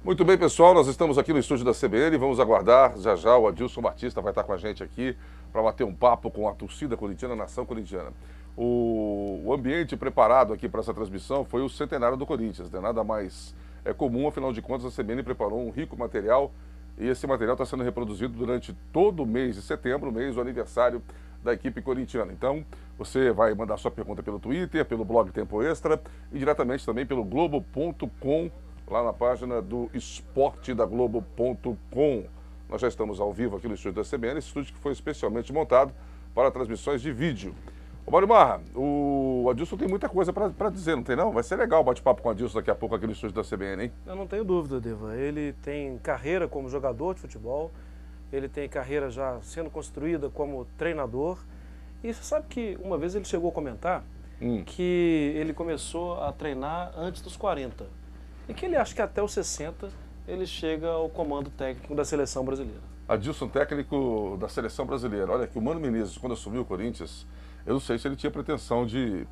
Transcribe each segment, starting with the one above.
Muito bem, pessoal, nós estamos aqui no estúdio da CBN, vamos aguardar, já já o Adilson Batista vai estar com a gente aqui para bater um papo com a torcida corintiana, a nação corintiana. O ambiente preparado aqui para essa transmissão foi o centenário do Corinthians, né? Nada mais comum, afinal de contas a CBN preparou um rico material e esse material está sendo reproduzido durante todo o mês de setembro, mês do aniversário da equipe corintiana. Então, você vai mandar sua pergunta pelo Twitter, pelo blog Tempo Extra e diretamente também pelo Globo.com, lá na página do esportedaglobo.com. Nós já estamos ao vivo aqui no estúdio da CBN, esse estúdio que foi especialmente montado para transmissões de vídeo. Ô Mário Marra, o Adilson tem muita coisa para dizer, não tem não? Vai ser legal o bate-papo com o Adilson daqui a pouco aqui no estúdio da CBN, hein? Eu não tenho dúvida, Deva. Ele tem carreira como jogador de futebol, ele tem carreira já sendo construída como treinador. E você sabe que uma vez ele chegou a comentar que ele começou a treinar antes dos 40. E que ele acha que até os 60 ele chega ao comando técnico da seleção brasileira. Adilson, técnico da seleção brasileira. Olha que o Mano Menezes, quando assumiu o Corinthians, eu não sei se ele tinha pretensão de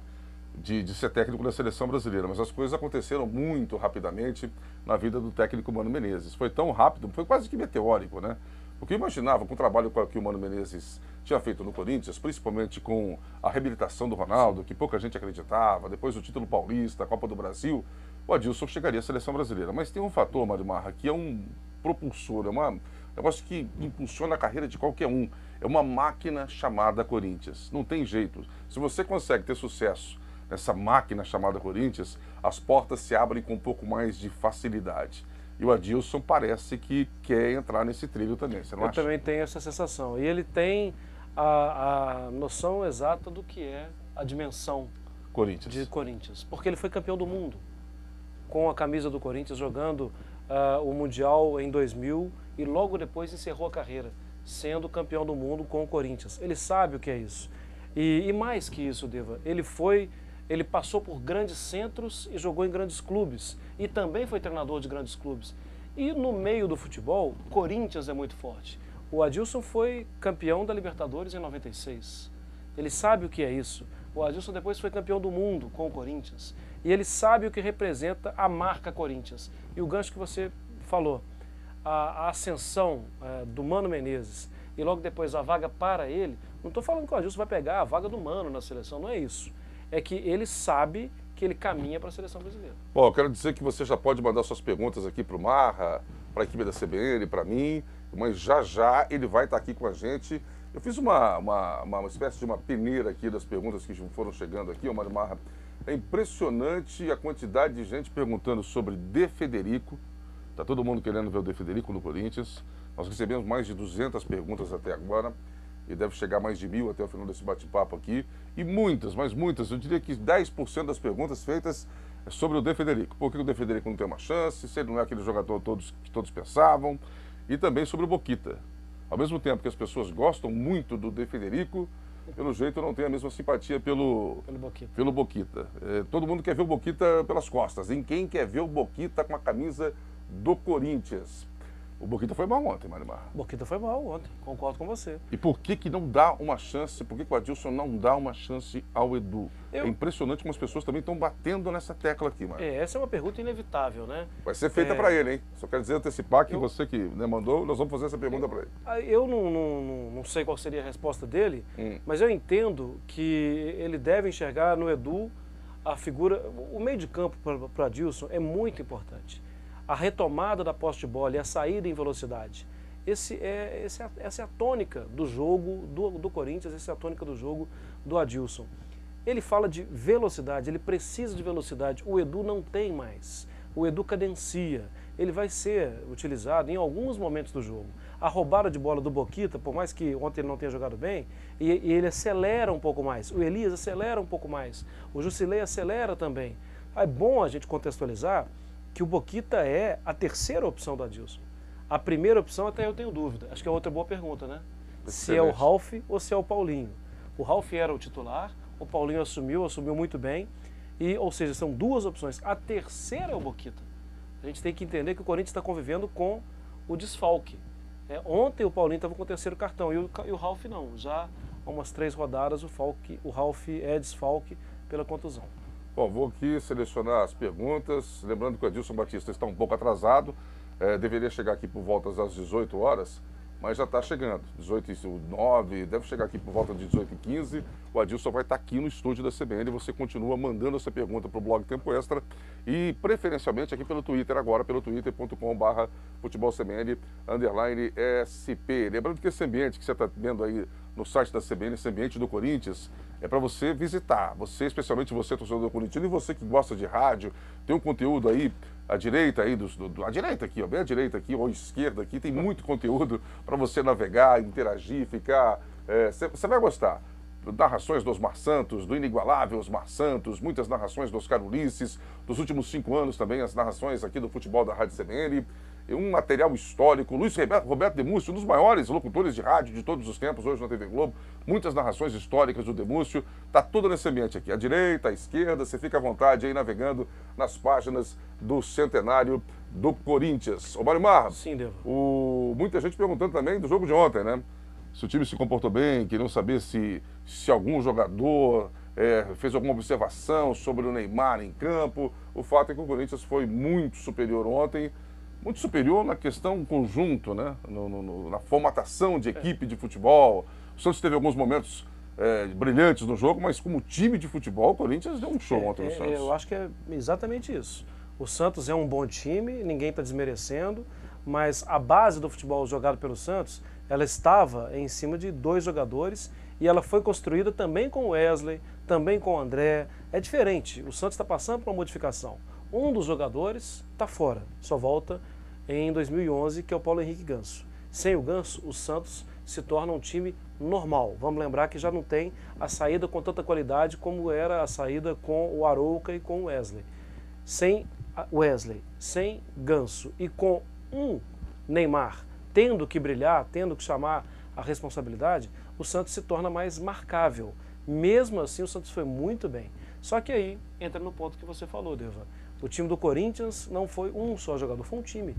ser técnico da seleção brasileira, mas as coisas aconteceram muito rapidamente na vida do técnico Mano Menezes. Foi tão rápido, foi quase que meteórico, né? Porque eu imaginava, com o trabalho que o Mano Menezes tinha feito no Corinthians, principalmente com a reabilitação do Ronaldo, que pouca gente acreditava, depois o título paulista, a Copa do Brasil, o Adilson chegaria à seleção brasileira. Mas tem um fator, Mário Marra, que é um propulsor, é um negócio que impulsiona a carreira de qualquer um. É uma máquina chamada Corinthians. Não tem jeito. Se você consegue ter sucesso nessa máquina chamada Corinthians, as portas se abrem com um pouco mais de facilidade. E o Adilson parece que quer entrar nesse trilho também, você não acha? Eu também tenho essa sensação. E ele tem a noção exata do que é a dimensão de Corinthians. Porque ele foi campeão do mundo com a camisa do Corinthians, jogando o Mundial em 2000 e logo depois encerrou a carreira, sendo campeão do mundo com o Corinthians. Ele sabe o que é isso. E mais que isso, Deva, ele passou por grandes centros e jogou em grandes clubes. E também foi treinador de grandes clubes. E no meio do futebol, Corinthians é muito forte. O Adilson foi campeão da Libertadores em 96. Ele sabe o que é isso. O Adilson depois foi campeão do mundo com o Corinthians. E ele sabe o que representa a marca Corinthians. E o gancho que você falou, a ascensão do Mano Menezes e logo depois a vaga para ele, não estou falando que o Adilson vai pegar a vaga do Mano na seleção, não é isso. É que ele sabe que ele caminha para a seleção brasileira. Bom, eu quero dizer que você já pode mandar suas perguntas aqui para o Marra, para a equipe da CBN, para mim, mas já já ele vai estar aqui com a gente. Eu fiz uma espécie de uma peneira aqui das perguntas que foram chegando aqui, Mário Marra. É impressionante a quantidade de gente perguntando sobre De Federico. Está todo mundo querendo ver o De Federico no Corinthians. Nós recebemos mais de 200 perguntas até agora e deve chegar mais de 1000 até o final desse bate-papo aqui. E muitas, mas muitas, eu diria que 10% das perguntas feitas é sobre o De Federico. Por que o De Federico não tem uma chance, se ele não é aquele jogador que todos pensavam, e também sobre o Boquita. Ao mesmo tempo que as pessoas gostam muito do De Federico, pelo jeito não tem a mesma simpatia pelo Boquita. Todo mundo quer ver o Boquita pelas costas. Em quem quer ver o Boquita com a camisa do Corinthians? O Boquita foi mal ontem, Mário Marra. O Boquita foi mal ontem, concordo com você. E por que não dá uma chance, por que o Adilson não dá uma chance ao Edu? É impressionante como as pessoas também estão batendo nessa tecla aqui, Mário. Essa é uma pergunta inevitável, né? Vai ser feita para ele, hein? Só quero dizer, antecipar que você que mandou, nós vamos fazer essa pergunta para ele. Eu não sei qual seria a resposta dele, mas eu entendo que ele deve enxergar no Edu a figura... O meio de campo para Adilson é muito importante. A retomada da posse de bola e a saída em velocidade. Essa é a tônica do jogo do Corinthians, essa é a tônica do jogo do Adilson. Ele fala de velocidade, ele precisa de velocidade. O Edu não tem mais. O Edu cadencia. Ele vai ser utilizado em alguns momentos do jogo. A roubada de bola do Boquita, por mais que ontem ele não tenha jogado bem, e ele acelera um pouco mais. O Elias acelera um pouco mais. O Jusilei acelera também. É bom a gente contextualizar que o Boquita é a terceira opção do Adilson. A primeira opção até eu tenho dúvida. Acho que é outra boa pergunta, né? Se é o Ralf ou se é o Paulinho. O Ralf era o titular, o Paulinho assumiu muito bem. Ou seja, são duas opções. A terceira é o Boquita. A gente tem que entender que o Corinthians está convivendo com o desfalque. Ontem o Paulinho estava com o terceiro cartão e o Ralf não. Já há umas 3 rodadas o Ralf é desfalque pela contusão. Bom, vou aqui selecionar as perguntas, lembrando que o Adilson Batista está um pouco atrasado, deveria chegar aqui por volta das 18 horas, mas já está chegando, 18h09, deve chegar aqui por volta de 18h15. O Adilson vai estar aqui no estúdio da CBN. Você continua mandando essa pergunta para o blog Tempo Extra e preferencialmente aqui pelo Twitter agora, pelo twitter.com/futebolcbn_SP. Lembrando que esse ambiente que você está vendo aí no site da CBN, esse ambiente do Corinthians, é para você visitar. Você, especialmente você, torcedor do Corinthians, e você que gosta de rádio, tem um conteúdo aí à direita aí, à direita aqui, ó, bem à direita aqui, ou à esquerda aqui, tem muito conteúdo para você navegar, interagir, ficar... Você vai gostar. Narrações do Osmar Santos, do inigualável Osmar Santos, muitas narrações do Oscar Ulisses, dos últimos 5 anos também, as narrações aqui do futebol da Rádio CBN, um material histórico. Luiz Roberto Demúcio, um dos maiores locutores de rádio de todos os tempos, hoje na TV Globo, muitas narrações históricas do Demúcio, tá tudo nesse ambiente aqui, à direita, à esquerda, você fica à vontade aí navegando nas páginas do centenário do Corinthians. Ô Mário Marra, sim, Devo. Muita gente perguntando também do jogo de ontem, né? Se o time se comportou bem, queriam saber se algum jogador fez alguma observação sobre o Neymar em campo. O fato é que o Corinthians foi muito superior ontem, muito superior na questão conjunto, né? Na formatação de equipe de futebol. O Santos teve alguns momentos brilhantes no jogo, mas como time de futebol, o Corinthians deu um show ontem no Santos. Eu acho que é exatamente isso. O Santos é um bom time, ninguém está desmerecendo, mas a base do futebol jogado pelo Santos, ela estava em cima de 2 jogadores e ela foi construída também com o Wesley, também com o André. É diferente, o Santos está passando por uma modificação. Um dos jogadores está fora, só volta em 2011, que é o Paulo Henrique Ganso. Sem o Ganso, o Santos se torna um time normal. Vamos lembrar que já não tem a saída com tanta qualidade como era a saída com o Arouca e com o Wesley. Sem Wesley, sem Ganso e com um Neymar tendo que brilhar, tendo que chamar a responsabilidade, o Santos se torna mais marcável. Mesmo assim, o Santos foi muito bem. Só que aí entra no ponto que você falou, Deva. O time do Corinthians não foi um só jogador, foi um time.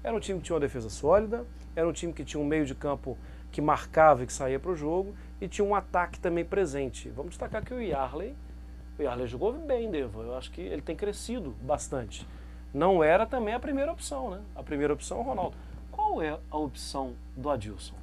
Era um time que tinha uma defesa sólida, era um time que tinha um meio de campo que marcava e que saía para o jogo, e tinha um ataque também presente. Vamos destacar que o Yarley jogou bem, Deva. Eu acho que ele tem crescido bastante. Não era também a primeira opção, né? A primeira opção é o Ronaldo. Qual é a opção do Adilson?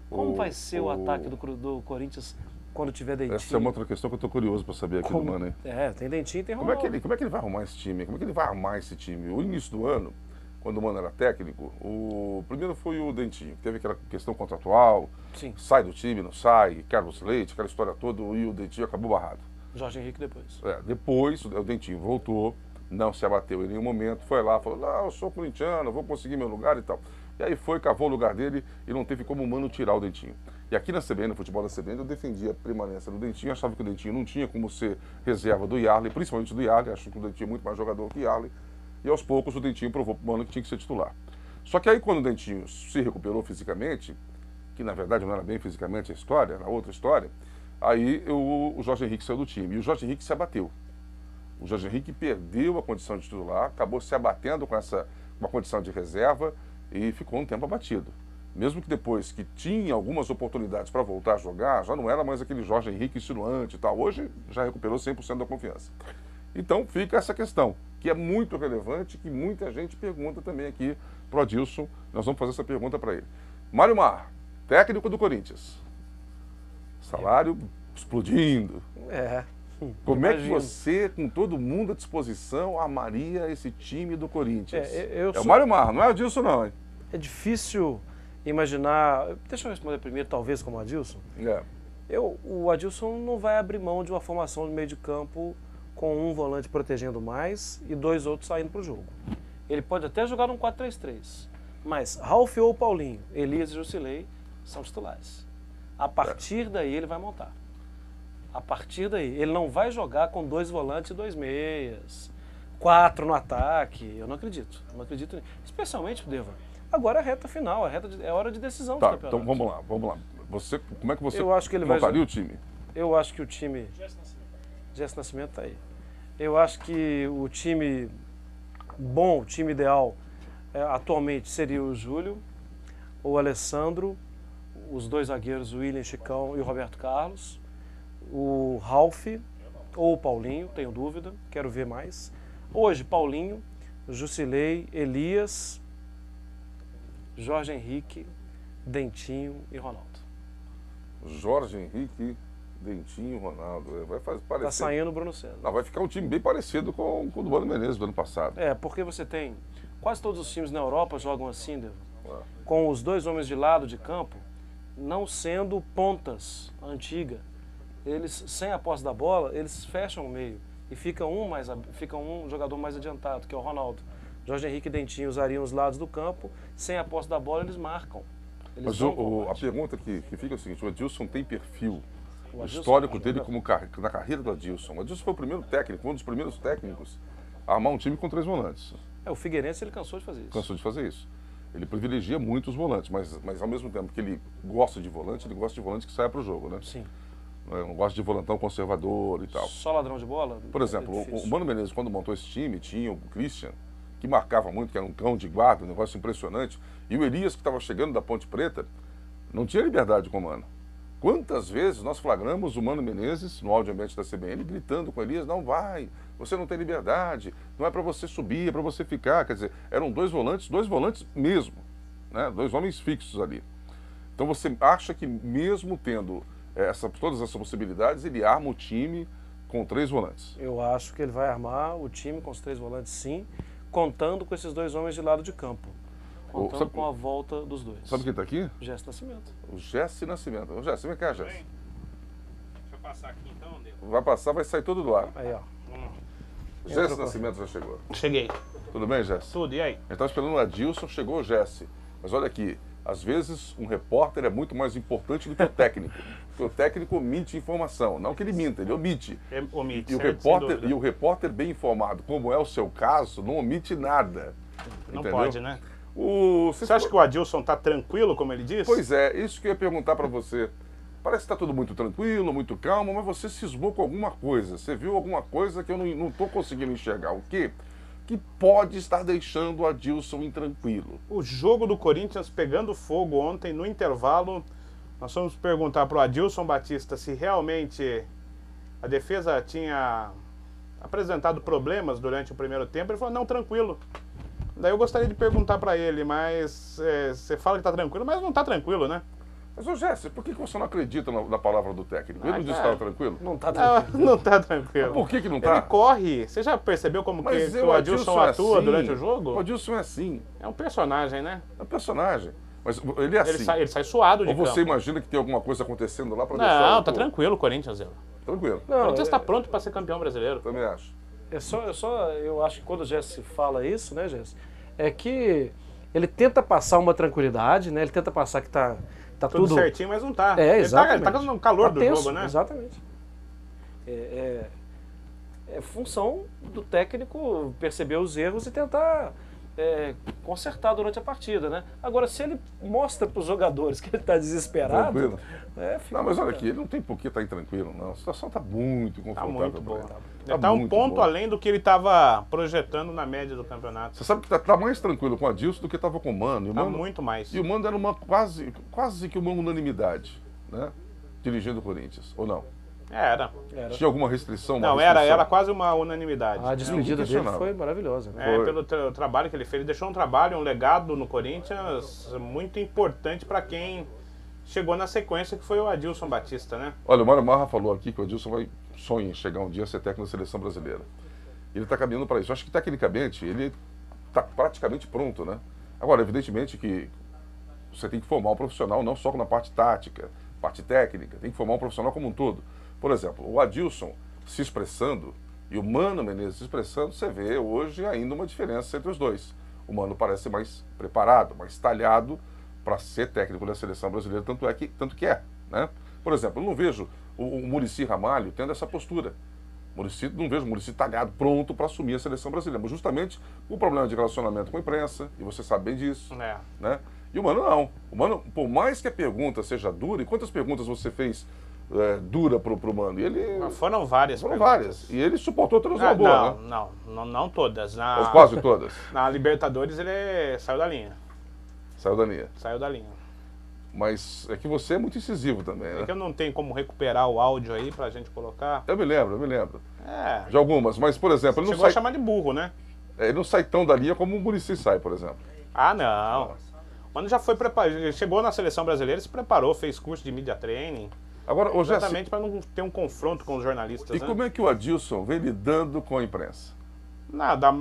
Como vai ser o ataque do Corinthians quando tiver Dentinho? Essa é uma outra questão que eu estou curioso para saber aqui do Mano, hein? Tem Dentinho e tem Ronaldo. Como é que ele vai arrumar esse time? Como é que ele vai armar esse time? O início do ano, quando o Mano era técnico, o primeiro foi o Dentinho, que teve aquela questão contratual, sim, sai do time, não sai, Carlos Leite, aquela história toda, e o Dentinho acabou barrado. Jorge Henrique depois. Depois o Dentinho voltou, não se abateu em nenhum momento, foi lá, falou, não, eu sou corintiano, vou conseguir meu lugar e tal. E aí foi, cavou o lugar dele e não teve como o Mano tirar o Dentinho. E aqui na CBN, no futebol da CBN, eu defendia a permanência do Dentinho, achava que o Dentinho não tinha como ser reserva do Yarley, principalmente do Yarley, acho que o Dentinho é muito mais jogador que o Yarley. E aos poucos o Dentinho provou para o Mano que tinha que ser titular. Só que aí quando o Dentinho se recuperou fisicamente, que na verdade não era bem fisicamente a história, era outra história, aí o Jorge Henrique saiu do time. E o Jorge Henrique se abateu. O Jorge Henrique perdeu a condição de titular, acabou se abatendo com uma condição de reserva e ficou um tempo abatido. Mesmo que depois que tinha algumas oportunidades para voltar a jogar, já não era mais aquele Jorge Henrique estilante e tal. Hoje já recuperou 100% da confiança. Então fica essa questão, que é muito relevante, que muita gente pergunta também aqui pro Adilson. Nós vamos fazer essa pergunta para ele. Mário Mar, técnico do Corinthians. Salário explodindo. Como é que você, com todo mundo à disposição, armaria esse time do Corinthians? O Mário Mar, não é o Adilson não, hein? É difícil imaginar... Deixa eu responder primeiro, talvez, como o Adilson. O Adilson não vai abrir mão de uma formação de meio de campo com um volante protegendo mais e 2 outros saindo para o jogo. Ele pode até jogar num 4-3-3, mas Ralf ou Paulinho, Elias e Jusilei são titulares. A partir daí ele vai montar. A partir daí, ele não vai jogar com 2 volantes e 2 meias, 4 no ataque. Eu não acredito. Não acredito nisso. Especialmente, Deva. Agora é a reta final, é hora de decisão do campeonato. Então vamos lá. Como é que você montaria o time? Eu acho que o time... Jesse Nascimento está aí. Eu acho que o time bom, o time ideal, atualmente seria o Júlio, o Alessandro, os 2 zagueiros, o William Chicão e o Roberto Carlos, o Ralf ou o Paulinho, tenho dúvida, quero ver mais. Hoje, Paulinho, Jusilei, Elias Jorge Henrique, Dentinho e Ronaldo. Jorge Henrique, Dentinho, Ronaldo. Vai parecer... Tá saindo o Bruno César. Não, vai ficar um time bem parecido com o do Mano Menezes do ano passado. Porque você tem... Quase todos os times na Europa jogam assim, Devo, com os dois homens de lado de campo, não sendo pontas antiga. Eles, sem a posse da bola, eles fecham o meio. E fica um jogador mais adiantado, que é o Ronaldo. Jorge Henrique e Dentinho usariam os lados do campo, sem a posse da bola eles marcam. Eles Mas a pergunta que fica é o seguinte, o Adilson tem perfil, o histórico dele na carreira do Adilson. O Adilson foi o primeiro técnico, um dos primeiros técnicos a armar um time com 3 volantes. O Figueirense ele cansou de fazer isso. Cansou de fazer isso. Ele privilegia muito os volantes, mas ao mesmo tempo que ele gosta de volante, ele gosta de volante que saia para o jogo, né? Sim. Não gosta de volantão conservador e tal. Só ladrão de bola? Por exemplo, o Mano Menezes, quando montou esse time, tinha o Christian, que marcava muito, que era um cão de guarda, um negócio impressionante. E o Elias, que estava chegando da Ponte Preta, não tinha liberdade com o Mano. Quantas vezes nós flagramos o Mano Menezes, no áudio ambiente da CBN, gritando com o Elias, não vai, você não tem liberdade, não é para você subir, é para você ficar. Quer dizer, eram dois volantes mesmo, né? 2 homens fixos ali. Então você acha que mesmo tendo todas essas possibilidades, ele arma o time com 3 volantes? Eu acho que ele vai armar o time com os 3 volantes, sim, contando com esses 2 homens de lado de campo. Contando com a volta dos 2. Sabe quem está aqui? Jesse Nascimento. O Jesse Nascimento. O Jesse, vem cá, Jesse. Deixa eu passar aqui então, Devo. Vai passar, vai sair tudo do ar. Aí, ó. Jesse Nascimento já chegou. Cheguei. Tudo bem, Jesse? Tudo, e aí? A gente estava esperando o Adilson, chegou o Jesse. Mas olha aqui, às vezes um repórter é muito mais importante do que o técnico. Porque o técnico omite informação. Não que ele minta, ele omite. Omite, E o repórter bem informado, como é o seu caso, não omite nada. Não entendeu? pode, né? Você acha que o Adilson está tranquilo, como ele disse? Pois é, isso que eu ia perguntar para você. Parece que está tudo muito tranquilo, muito calmo, mas você cismou com alguma coisa. Você viu alguma coisa que eu não estou conseguindo enxergar. O quê? Que pode estar deixando o Adilson intranquilo. O jogo do Corinthians pegando fogo ontem, no intervalo, nós vamos perguntar para o Adilson Batista se realmente a defesa tinha apresentado problemas durante o primeiro tempo. Ele falou, não, tranquilo. Daí eu gostaria de perguntar para ele, mas você fala que está tranquilo, mas não está tranquilo, né? Mas, ô Jesse, por que você não acredita na palavra do técnico? Ele não disse que estava tranquilo? Não está tranquilo. Não está tranquilo. Mas por que não está? Ele corre. Você já percebeu como que o Adilson atua assim, durante o jogo? O Adilson é assim. É um personagem, né? É um personagem. Mas ele é assim. Ele sai suado de Ou você campo. imagina que tem alguma coisa acontecendo lá para deixar... Não, tá tranquilo o Corinthians, Zé. Tranquilo. O Corinthians está pronto para ser campeão brasileiro. Também acho. Eu acho que quando o Jesse fala isso, né, Jesse, é que ele tenta passar uma tranquilidade, né? Ele tenta passar que tá tudo certinho, mas não tá. Exatamente. Ele tá no calor do tenso, jogo, né? Exatamente. É função do técnico perceber os erros e tentar consertar durante a partida, né? Agora, se ele mostra para os jogadores que ele está desesperado... Tranquilo. Não, mas olha complicado. aqui, ele não tem por que estar intranquilo, não. A situação está muito confortável. Tá muito pra boa. ele. Ele tá um muito ponto boa. além do que ele estava projetando na média do campeonato. Você sabe que tá mais tranquilo com o Adilson do que estava com o Mano. E o Tá Mano muito mais. E o Mano era uma quase que uma unanimidade, né? Dirigindo o Corinthians, ou não? Era. Tinha alguma restrição? Não, era quase uma unanimidade. A despedida dele questionável. foi maravilhosa. Né? É, pelo trabalho que ele fez. Ele deixou um trabalho, um legado no Corinthians muito importante para quem chegou na sequência, que foi o Adilson Batista, né? Olha, o Mário Marra falou aqui que o Adilson sonha em chegar um dia a ser técnico da seleção brasileira. Ele está caminhando para isso. Eu acho que tecnicamente ele está praticamente pronto, né? Agora, evidentemente que você tem que formar um profissional não só na parte tática, parte técnica, tem que formar um profissional como um todo. Por exemplo, o Adilson se expressando e o Mano Menezes se expressando, você vê hoje ainda uma diferença entre os dois. O Mano parece mais preparado, mais talhado para ser técnico da seleção brasileira, tanto que é, né? Por exemplo, eu não vejo o Muricy Ramalho tendo essa postura. Não vejo o Muricy talhado, pronto para assumir a seleção brasileira, mas justamente o problema de relacionamento com a imprensa, e você sabe bem disso, né? E o Mano não. O Mano, por mais que a pergunta seja dura, e quantas perguntas você fez dura pro Mano? E ele... Foram várias. Foram várias. E ele suportou todas uma boa, né? Não todas. Ou quase todas. Na Libertadores ele saiu da linha. Saiu da linha. Saiu da linha. Mas é que você é muito incisivo também, né? É que eu não tenho como recuperar o áudio aí pra gente colocar. Eu me lembro. É. De algumas, mas, por exemplo, ele não Chegou a sai... chamar de burro, né? Ele não sai tão da linha como o Muricy sai, por exemplo. Ah, não. O Mano já foi preparado, chegou na seleção brasileira, se preparou, fez curso de media training. Agora, exatamente para não ter um confronto com os jornalistas. E né? como é que o Adilson vem lidando com a imprensa?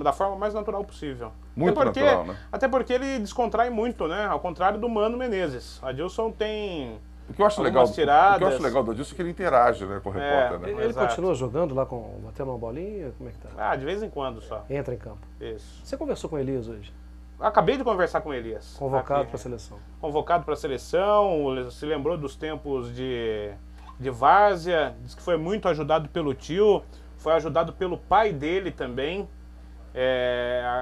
Da forma mais natural possível. Muito natural, né? Até porque ele descontrai muito, né? Ao contrário do Mano Menezes. O Adilson tem O que eu acho legal, tiradas. o que eu acho legal do Adilson é que ele interage, né, com o repórter. Né? Ele continua jogando lá, batendo uma bolinha? Como é que tá? Ah, de vez em quando só. Entra em campo. Isso. Você conversou com o Elias hoje? Acabei de conversar com o Elias. Convocado para a seleção. Convocado para a seleção, se lembrou dos tempos de várzea, disse que foi muito ajudado pelo tio, foi ajudado pelo pai dele também.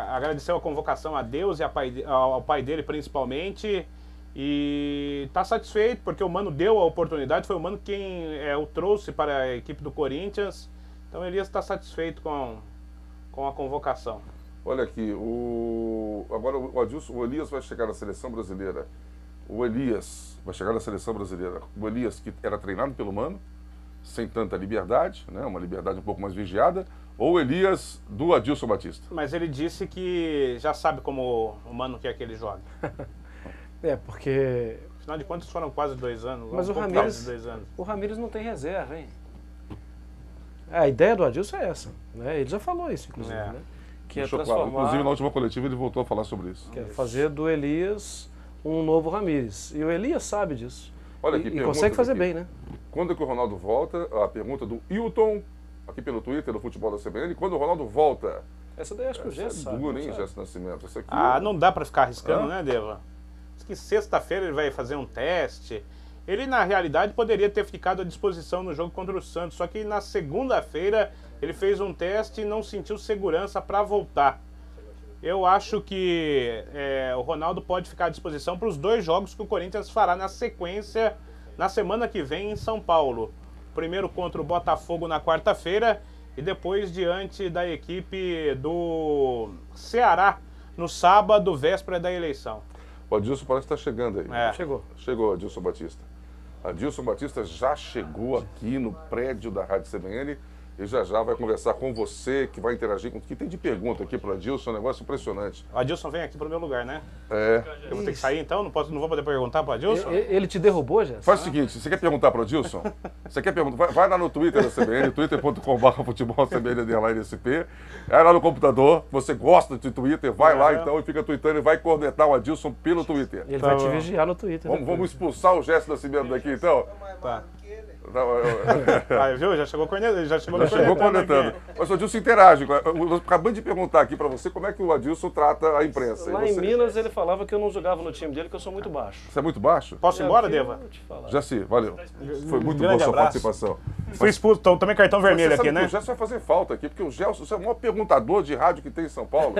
Agradeceu a convocação a Deus e ao pai dele principalmente. E está satisfeito porque o Mano deu a oportunidade, foi o Mano quem o trouxe para a equipe do Corinthians. Então Elias está satisfeito com a convocação. Olha aqui, agora o Elias vai chegar na seleção brasileira. O Elias vai chegar na seleção brasileira. O Elias que era treinado pelo Mano, sem tanta liberdade, né, uma liberdade um pouco mais vigiada, ou o Elias do Adilson Batista? Mas ele disse que já sabe como o Mano quer que ele jogue. Porque... Afinal de contas foram quase 2 anos. Mas o Ramírez não tem reserva, hein? A ideia do Adilson é essa, né? Ele já falou isso, inclusive, né? Que deixou claro. Inclusive na última coletiva ele voltou a falar sobre isso. Que é fazer do Elias um novo Ramírez. E o Elias sabe disso. Olha aqui, e consegue fazer bem, né? Quando é que o Ronaldo volta? A pergunta do Hilton, aqui pelo Twitter, do Futebol da CBN. Quando o Ronaldo volta? Essa daí acho que o Gesso sabe. Duro, hein, Gesso Nascimento? Essa aqui, não dá para ficar arriscando, né, Deva? Diz que sexta-feira ele vai fazer um teste. Ele, na realidade, poderia ter ficado à disposição no jogo contra o Santos, só que na segunda-feira ele fez um teste e não sentiu segurança para voltar. Eu acho que o Ronaldo pode ficar à disposição para os 2 jogos que o Corinthians fará na sequência na semana que vem em São Paulo. Primeiro contra o Botafogo na quarta-feira e depois diante da equipe do Ceará no sábado, véspera da eleição. O Adilson parece que está chegando aí. Chegou o Adilson Batista. Adilson Batista já chegou aqui no prédio da Rádio CBN e já vai conversar com você, que vai interagir com o que tem de pergunta aqui para o Adilson, um negócio impressionante. O Adilson vem aqui para o meu lugar, né? Eu vou ter que sair então? Não vou poder perguntar para o Adilson? Ele te derrubou, Jéssica? Faz o seguinte, você quer perguntar para o Adilson? Você quer perguntar? Vai lá no Twitter da CBN, twitter.com/futebolcbn_SP. Aí lá no computador, você gosta de Twitter, vai lá então e fica tweetando e vai cornetar o Adilson pelo Twitter. Ele vai te vigiar no Twitter. Vamos expulsar o Gesto Nascimento daqui então? Tá. Viu? Já chegou cornetando. Mas o Adilson interage. Eu acabei de perguntar aqui para você como é que o Adilson trata a imprensa. Lá em Minas ele falava que eu não jogava no time dele, que eu sou muito baixo. Você é muito baixo? Posso ir embora, Deva? Jaci, valeu. Foi muito boa a sua participação. Fui expulso, tomei cartão vermelho aqui, né? O Gelson vai fazer falta aqui, porque o Gelson é o maior perguntador de rádio que tem em São Paulo.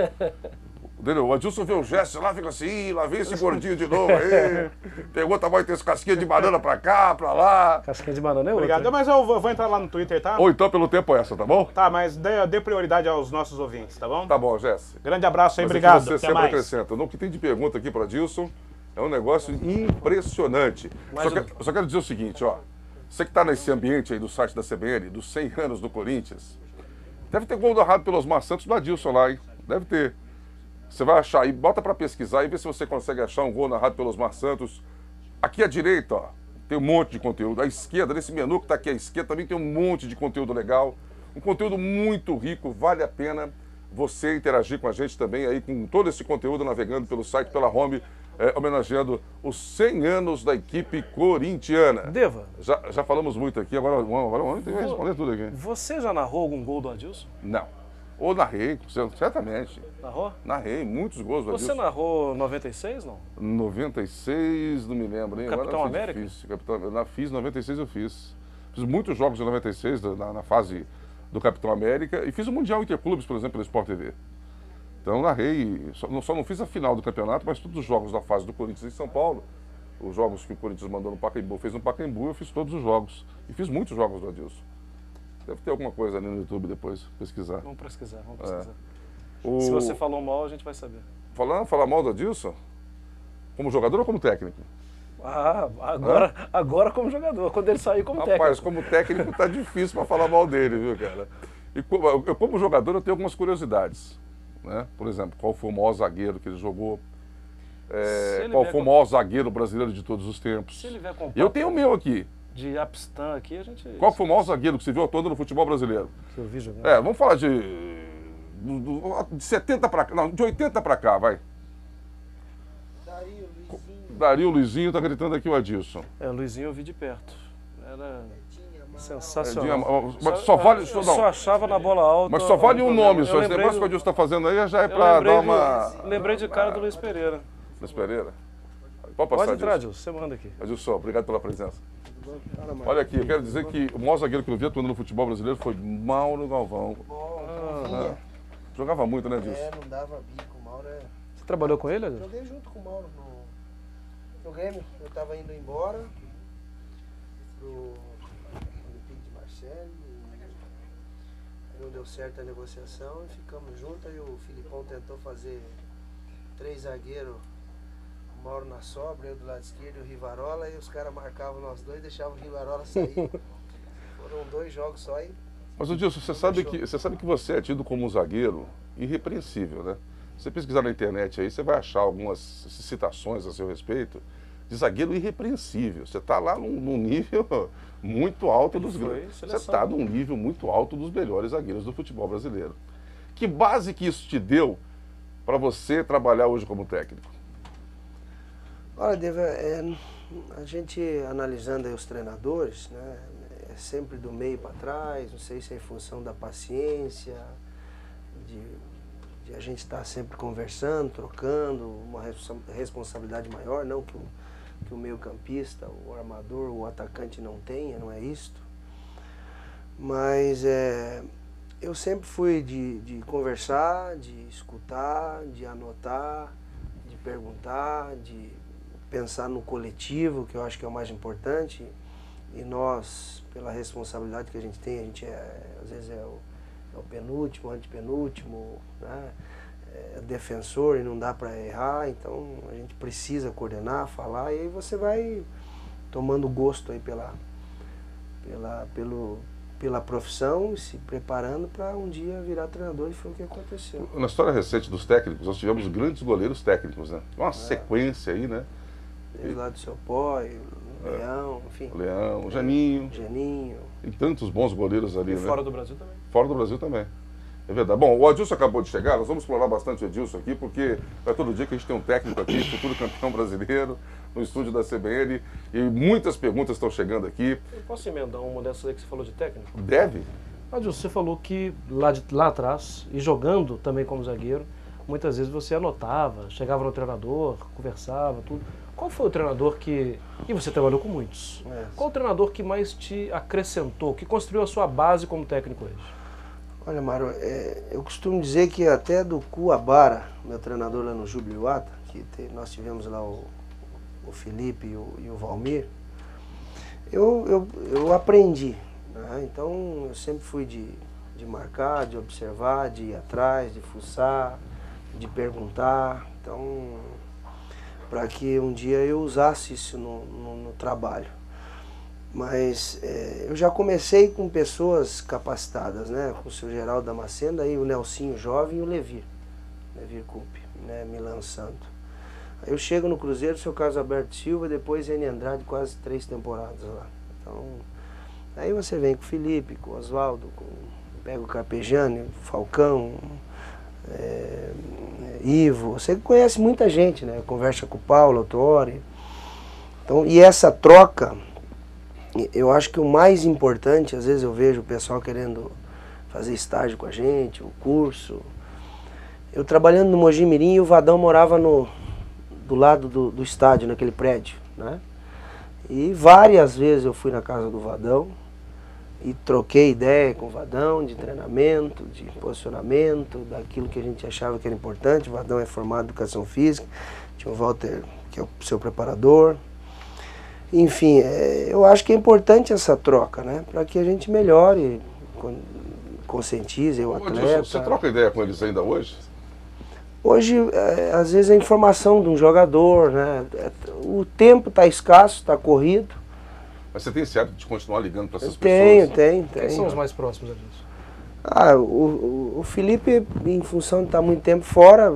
Entendeu? O Adilson vê o Gesto lá, fica assim, lá vem esse gordinho de novo aí. Pergunta, vai ter esse casquinha de banana pra cá, pra lá. Casquinha de banana é outra. Obrigado, mas eu vou entrar lá no Twitter, tá? Ou então pelo tempo essa, tá bom? Tá, mas dê prioridade aos nossos ouvintes, tá bom? Tá bom, Gesto. Grande abraço aí, obrigado. Você sempre acrescenta. O que tem de pergunta aqui para Adilson é um negócio impressionante. Só quero dizer o seguinte, ó. Você que está nesse ambiente aí do site da CBN, dos 100 anos do Corinthians, deve ter gol narrado pelos Osmar Santos do Adilson lá, hein? Deve ter. Você vai achar aí, bota para pesquisar e vê se você consegue achar um gol narrado pelos Osmar Santos. Aqui à direita, ó, tem um monte de conteúdo. À esquerda, nesse menu que está aqui à esquerda, também tem um monte de conteúdo legal. Um conteúdo muito rico, vale a pena você interagir com a gente também aí com todo esse conteúdo navegando pelo site, pela home, homenageando os 100 anos da equipe corintiana. Deva. Já falamos muito aqui, agora o homem tem que responder tudo aqui. Você já narrou algum gol do Adilson? Não. Ou narrei, certamente. Narrou? Narrei, muitos gols do Adilson. Você narrou 96, não? 96, não me lembro, hein? Capitão agora América? Fiz 96, eu fiz. Fiz muitos jogos de 96 na fase do Capitão América e fiz o Mundial Interclubes, por exemplo, pela Sport TV. Então narrei, só não fiz a final do campeonato, mas todos os jogos da fase do Corinthians em São Paulo, os jogos que o Corinthians mandou no Pacaembu, fez no Pacaembu, eu fiz todos os jogos. E fiz muitos jogos do Adilson. Deve ter alguma coisa ali no YouTube depois, pesquisar. Vamos pesquisar. Se você falou mal, a gente vai saber. Falar mal do Adilson? Como jogador ou como técnico? Agora como jogador, quando ele sair como técnico. Rapaz, como técnico tá difícil para falar mal dele, viu, cara? E como jogador eu tenho algumas curiosidades, né? Por exemplo, qual foi o maior zagueiro que ele jogou? qual foi o maior zagueiro brasileiro de todos os tempos. Se ele vier com Eu tenho o meu aqui. de Abstan aqui, a gente... Qual foi o maior zagueiro que você viu atuando no futebol brasileiro? Que eu vi jogando. Vamos falar de 70 para cá, não, de 80 para cá, vai. Dario, Luizinho, tá gritando aqui o Adilson. O Luizinho eu vi de perto. Era sensacional. Mas só vale... Eu só achava na bola alta... Mas só vale um nome, só esse negócio que o Adilson tá fazendo aí já é para dar uma... Lembrei de cara do Luiz Pereira. Luiz Pereira? Pode passar, Pode entrar, Adilson, você manda aqui. Adilson, obrigado pela presença. Olha aqui, eu quero dizer que o maior zagueiro que eu vi atuando no futebol brasileiro foi Mauro Galvão. Jogava muito, né, Adilson? Não dava bico, o Mauro é... Você trabalhou com ele, Adilson? Joguei junto com o Mauro no Grêmio. Eu estava indo embora pro Olympique de Marseille. Aí não deu certo a negociação e ficamos juntos. Aí o Filipão tentou fazer 3 zagueiros, o Mauro na sobra, eu do lado esquerdo e o Rivarola. E os caras marcavam nós dois e deixavam o Rivarola sair. Foram 2 jogos só e... Mas, Adilson, você sabe que você é tido como um zagueiro irrepreensível, né? Se você pesquisar na internet aí, você vai achar algumas citações a seu respeito de zagueiro irrepreensível. Você está lá num nível muito alto dos... Você está num nível muito alto dos melhores zagueiros do futebol brasileiro. Que base que isso te deu para você trabalhar hoje como técnico? Olha, Deva, a gente analisando aí os treinadores, né, é sempre do meio para trás, não sei se é em função da paciência, de a gente estar sempre conversando, trocando, uma responsabilidade maior, não que o meio-campista, o armador, o atacante não tenha, não é isto. Mas eu sempre fui de conversar, de escutar, de anotar, de perguntar, de pensar no coletivo, que eu acho que é o mais importante. E nós, pela responsabilidade que a gente tem, a gente às vezes é o penúltimo, antepenúltimo, né? É defensor e não dá para errar, então a gente precisa coordenar, falar, e aí você vai tomando gosto aí pela profissão e se preparando para um dia virar treinador, e foi o que aconteceu. Na história recente dos técnicos, nós tivemos grandes goleiros técnicos, né? Uma sequência aí, né? Desde lá do Seu Poi, Leão, enfim. O Leão, o Janinho. E tantos bons goleiros ali, né? Fora do Brasil também. Fora do Brasil também. É verdade. Bom, o Adilson acabou de chegar, nós vamos explorar bastante o Adilson aqui, porque é todo dia que a gente tem um técnico aqui, futuro campeão brasileiro, no estúdio da CBN, e muitas perguntas estão chegando aqui. Eu posso emendar uma dessas aí que você falou de técnico? Deve. Adilson, você falou que lá atrás, e jogando também como zagueiro, muitas vezes você anotava, chegava no treinador, conversava, tudo. Qual foi o treinador que... E você trabalhou com muitos. Qual o treinador que mais te acrescentou, que construiu a sua base como técnico hoje? Olha, Mário, eu costumo dizer que até do Cuabara, meu treinador lá no Jubiluata, que nós tivemos lá o Felipe e o Valmir, eu aprendi, né? Então eu sempre fui de marcar, de observar, de ir atrás, de fuçar, de perguntar, então para que um dia eu usasse isso no trabalho. Mas eu já comecei com pessoas capacitadas, né? Com o seu Geraldo Damasceno, aí o Nelsinho jovem e o Levir Coupe, né? Me lançando. Aí eu chego no Cruzeiro, seu Carlos Alberto Silva, depois N. Andrade, quase 3 temporadas lá. Então, aí você vem com o Felipe, com o Oswaldo, pega o Carpegiani, o Falcão, Ivo, você conhece muita gente, né? Conversa com o Paulo, Autori. Então, e essa troca, eu acho que o mais importante, às vezes eu vejo o pessoal querendo fazer estágio com a gente, o curso. Eu trabalhando no Mogi Mirim, e o Vadão morava do lado do estádio, naquele prédio, né? E várias vezes eu fui na casa do Vadão e troquei ideia com o Vadão de treinamento, de posicionamento, daquilo que a gente achava que era importante. O Vadão é formado em educação física, tinha o Walter, que é o seu preparador. Enfim, eu acho que é importante essa troca, né? Para que a gente melhore, conscientize o atleta. Você troca ideia com eles ainda hoje? Hoje, às vezes, a informação de um jogador, né? O tempo está escasso, está corrido. Mas você tem esse hábito de continuar ligando para essas pessoas? Tenho. Quem são os mais próximos disso? O Felipe, em função de estar muito tempo fora,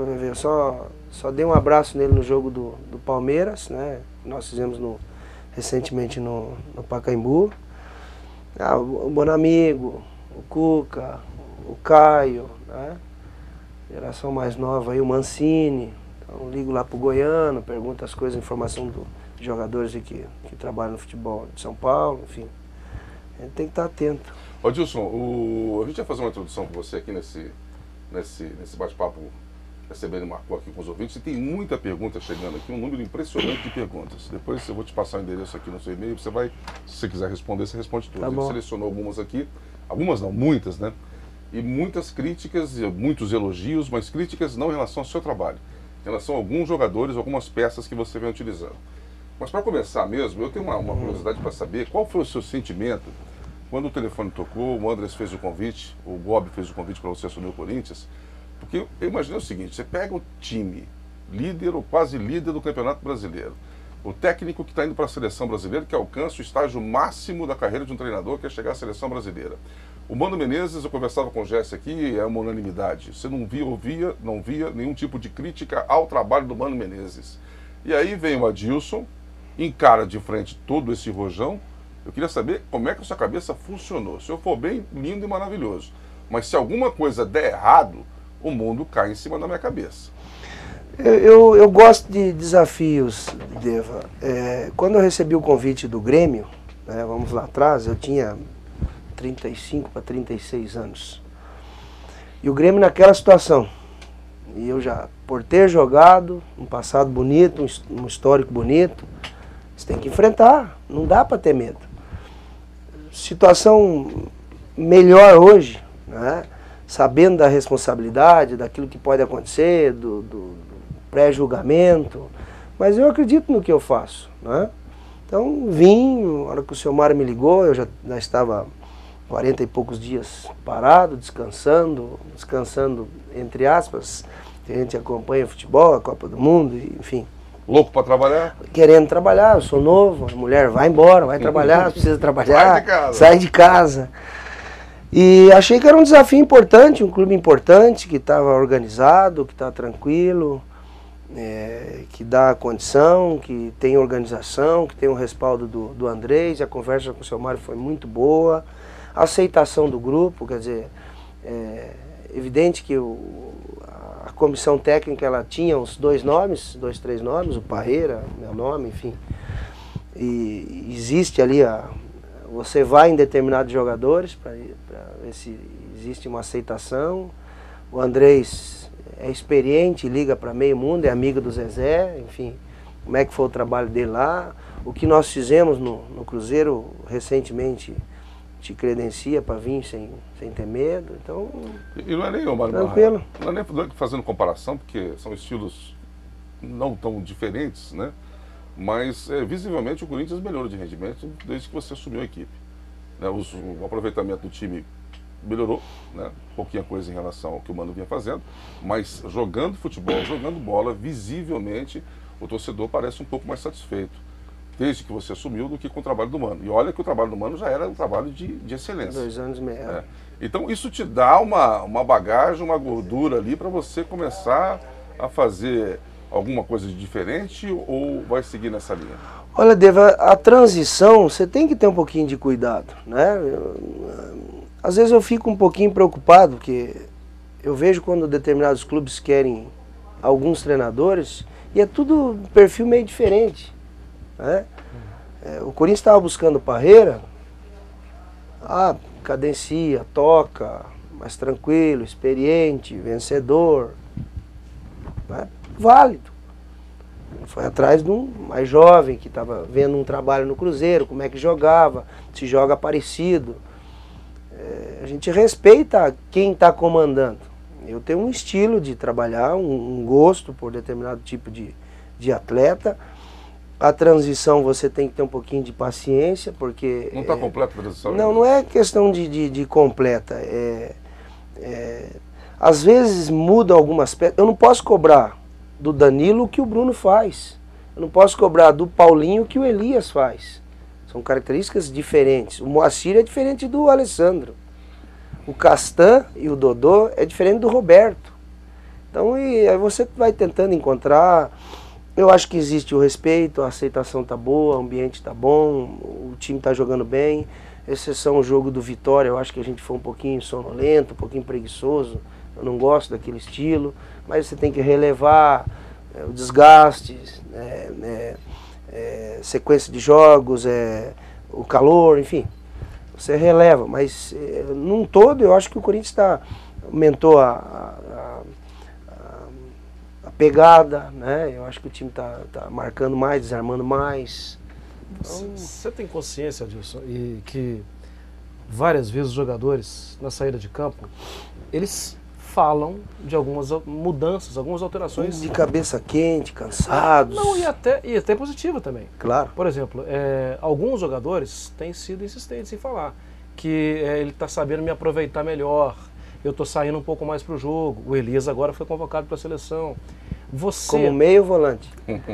Só dei um abraço nele no jogo do Palmeiras, né? Nós fizemos recentemente no Pacaembu. O Bonamigo, o Cuca, o Caio, né? Geração mais nova aí, o Mancini. Então ligo lá pro Goiano, pergunto as coisas, informação dos jogadores que trabalham no futebol de São Paulo, enfim. A gente tem que estar atento. Ô Dilson, a gente vai fazer uma introdução com você aqui nesse bate-papo que a CBN marcou aqui com os ouvintes, e tem muita pergunta chegando aqui, um número impressionante de perguntas. Depois eu vou te passar o endereço aqui no seu e-mail, você vai, se você quiser responder, você responde tudo. Tá A gente bom. selecionou algumas aqui, algumas não, muitas, né? E muitas críticas, muitos elogios, mas críticas não em relação ao seu trabalho, em relação a alguns jogadores, algumas peças que você vem utilizando. Mas para começar mesmo, eu tenho uma curiosidade para saber qual foi o seu sentimento quando o telefone tocou, o Andrés fez o convite, o Bob fez o convite para você assumir o Corinthians. Porque eu imaginei o seguinte, você pega o time, líder ou quase líder do Campeonato Brasileiro, o técnico que está indo para a Seleção Brasileira, que alcança o estágio máximo da carreira de um treinador, que é chegar à Seleção Brasileira. O Mano Menezes, eu conversava com o Jesse aqui, é uma unanimidade. Você não via nenhum tipo de crítica ao trabalho do Mano Menezes. E aí vem o Adilson, encara de frente todo esse rojão. Eu queria saber como é que a sua cabeça funcionou. Se eu for bem, lindo e maravilhoso. Mas se alguma coisa der errado, o mundo cai em cima da minha cabeça. Eu gosto de desafios, Deva. Quando eu recebi o convite do Grêmio, né, vamos lá atrás, eu tinha 35 para 36 anos. E o Grêmio naquela situação. E eu já, por ter jogado, um passado bonito, um histórico bonito, você tem que enfrentar, não dá para ter medo. Situação melhor hoje, né? Sabendo da responsabilidade, daquilo que pode acontecer, do pré-julgamento, mas eu acredito no que eu faço, né? Então vim, na hora que o senhor Mário me ligou, eu já estava 40 e poucos dias parado, descansando entre aspas, a gente acompanha o futebol, a Copa do Mundo, enfim. Louco para trabalhar? Querendo trabalhar, eu sou novo, a mulher vai embora, vai trabalhar, precisa trabalhar, sai de casa. E achei que era um desafio importante, um clube importante, que estava organizado, que está tranquilo, que dá condição, que tem organização, que tem o respaldo do Andrés. A conversa com o seu Mário foi muito boa, a aceitação do grupo, quer dizer, evidente que a comissão técnica ela tinha os dois, três nomes, o Parreira, meu nome, enfim. E existe ali, você vai em determinados jogadores para ver se existe uma aceitação. O Andrés é experiente, liga para meio mundo, é amigo do Zezé, enfim. Como é que foi o trabalho dele lá. O que nós fizemos no Cruzeiro recentemente te credencia para vir sem ter medo, então... E não é nem, Mário, tranquilo. Não é nem fazendo comparação, porque são estilos não tão diferentes, né? Mas visivelmente o Corinthians melhorou de rendimento desde que você assumiu a equipe. Né? O aproveitamento do time melhorou, né? Pouquinha coisa em relação ao que o Mano vinha fazendo, mas jogando futebol, jogando bola, visivelmente o torcedor parece um pouco mais satisfeito desde que você assumiu do que com o trabalho do Mano. E olha que o trabalho do Mano já era um trabalho de excelência. 2 anos e meio. Então isso te dá uma bagagem, uma gordura ali para você começar a fazer alguma coisa de diferente ou vai seguir nessa linha? Olha, Deva, a transição, você tem que ter um pouquinho de cuidado, né? Às vezes eu fico um pouquinho preocupado, porque eu vejo quando determinados clubes querem alguns treinadores, e é tudo um perfil meio diferente, né? O Corinthians estava buscando Parreira, cadencia, toca, mais tranquilo, experiente, vencedor, né? Válido. Foi atrás de um mais jovem que estava vendo um trabalho no Cruzeiro, como é que jogava, se joga parecido. A gente respeita quem está comandando. Eu tenho um estilo de trabalhar, um gosto por determinado tipo de atleta. A transição você tem que ter um pouquinho de paciência, porque... Não está completa a transição? Não é questão de completa. Às vezes muda algumas peças. Eu não posso cobrar do Danilo o que o Bruno faz. Eu não posso cobrar do Paulinho o que o Elias faz. São características diferentes. O Moacir é diferente do Alessandro. O Castan e o Dodô é diferente do Roberto. Então, e aí você vai tentando encontrar. Eu acho que existe o respeito, a aceitação tá boa, o ambiente tá bom, o time tá jogando bem. Exceção o jogo do Vitória, eu acho que a gente foi um pouquinho sonolento, um pouquinho preguiçoso. Eu não gosto daquele estilo, mas você tem que relevar o desgaste, sequência de jogos, o calor, enfim. Você releva, mas num todo eu acho que o Corinthians aumentou a pegada, né? Eu acho que o time tá marcando mais, desarmando mais. Você tem consciência disso? E que várias vezes os jogadores, na saída de campo, eles falam de algumas mudanças, algumas alterações. De cabeça quente, cansados. Não, e até positiva também. Claro. Por exemplo, alguns jogadores têm sido insistentes em falar que ele está sabendo me aproveitar melhor, eu estou saindo um pouco mais para o jogo. O Elias agora foi convocado para a seleção. Você... Como meio volante. A gente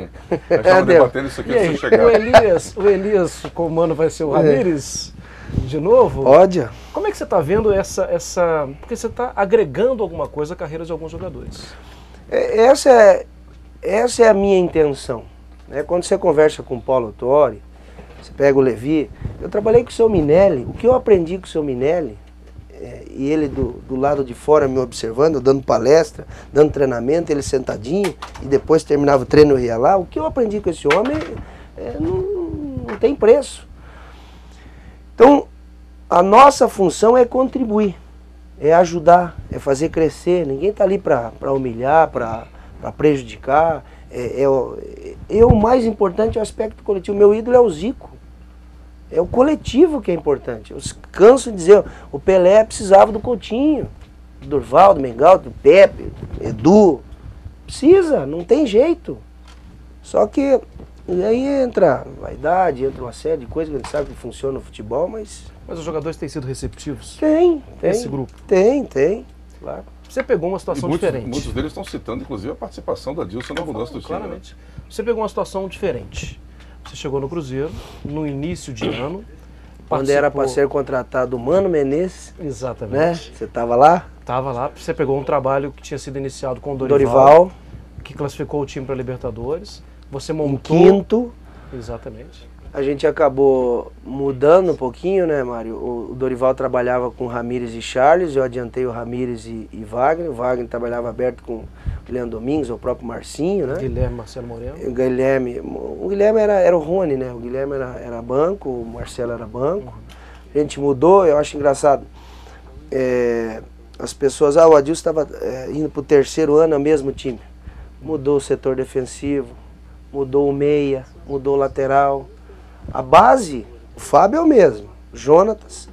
estava debatendo isso aqui antes de chegar. O Elias, o comando vai ser o Ramírez de novo? Pode. Como é que você está vendo essa... Porque você está agregando alguma coisa à carreira de alguns jogadores. Essa é a minha intenção. Né? Quando você conversa com o Paulo Autori, você pega o Levi, eu trabalhei com o seu Minelli, o que eu aprendi com o seu Minelli, e ele do lado de fora me observando, dando palestra, dando treinamento, ele sentadinho, e depois terminava o treino e ia lá, o que eu aprendi com esse homem não tem preço. Então, a nossa função é contribuir, é ajudar, é fazer crescer. Ninguém está ali para humilhar, para prejudicar. O mais importante é o aspecto coletivo. Meu ídolo é o Zico. É o coletivo que é importante. Eu canso de dizer, o Pelé precisava do Coutinho, do Durval, do Mengal, do Pepe, do Edu. Precisa, não tem jeito. Só que aí entra vaidade, entra uma série de coisas que a gente sabe que funciona no futebol, mas... Mas os jogadores têm sido receptivos? Tem. Esse grupo? Tem, claro. Você pegou uma situação diferente. Muitos deles estão citando, inclusive, a participação da Adilson na mudança do time. Claramente. Você pegou uma situação diferente. Você chegou no Cruzeiro, no início de ano. Quando era para ser contratado o Mano Menezes. Exatamente. Né? Você estava lá? Estava lá. Você pegou um trabalho que tinha sido iniciado com o Dorival, que classificou o time para a Libertadores. Você montou... quinto. Exatamente. A gente acabou mudando um pouquinho, né, Mário? O Dorival trabalhava com Ramírez e Charles, eu adiantei o Ramírez e Wagner. O Wagner trabalhava aberto com o Leandro Domingos, o próprio Marcinho, né? Guilherme, Marcelo Moreno. O Guilherme era o Rony, né? O Guilherme era banco, o Marcelo era banco. A gente mudou, eu acho engraçado. As pessoas, o Adilson estava indo para o terceiro ano, é o mesmo time. Mudou o setor defensivo, mudou o meia, mudou o lateral. A base, o Fábio é o mesmo, o Jonatas,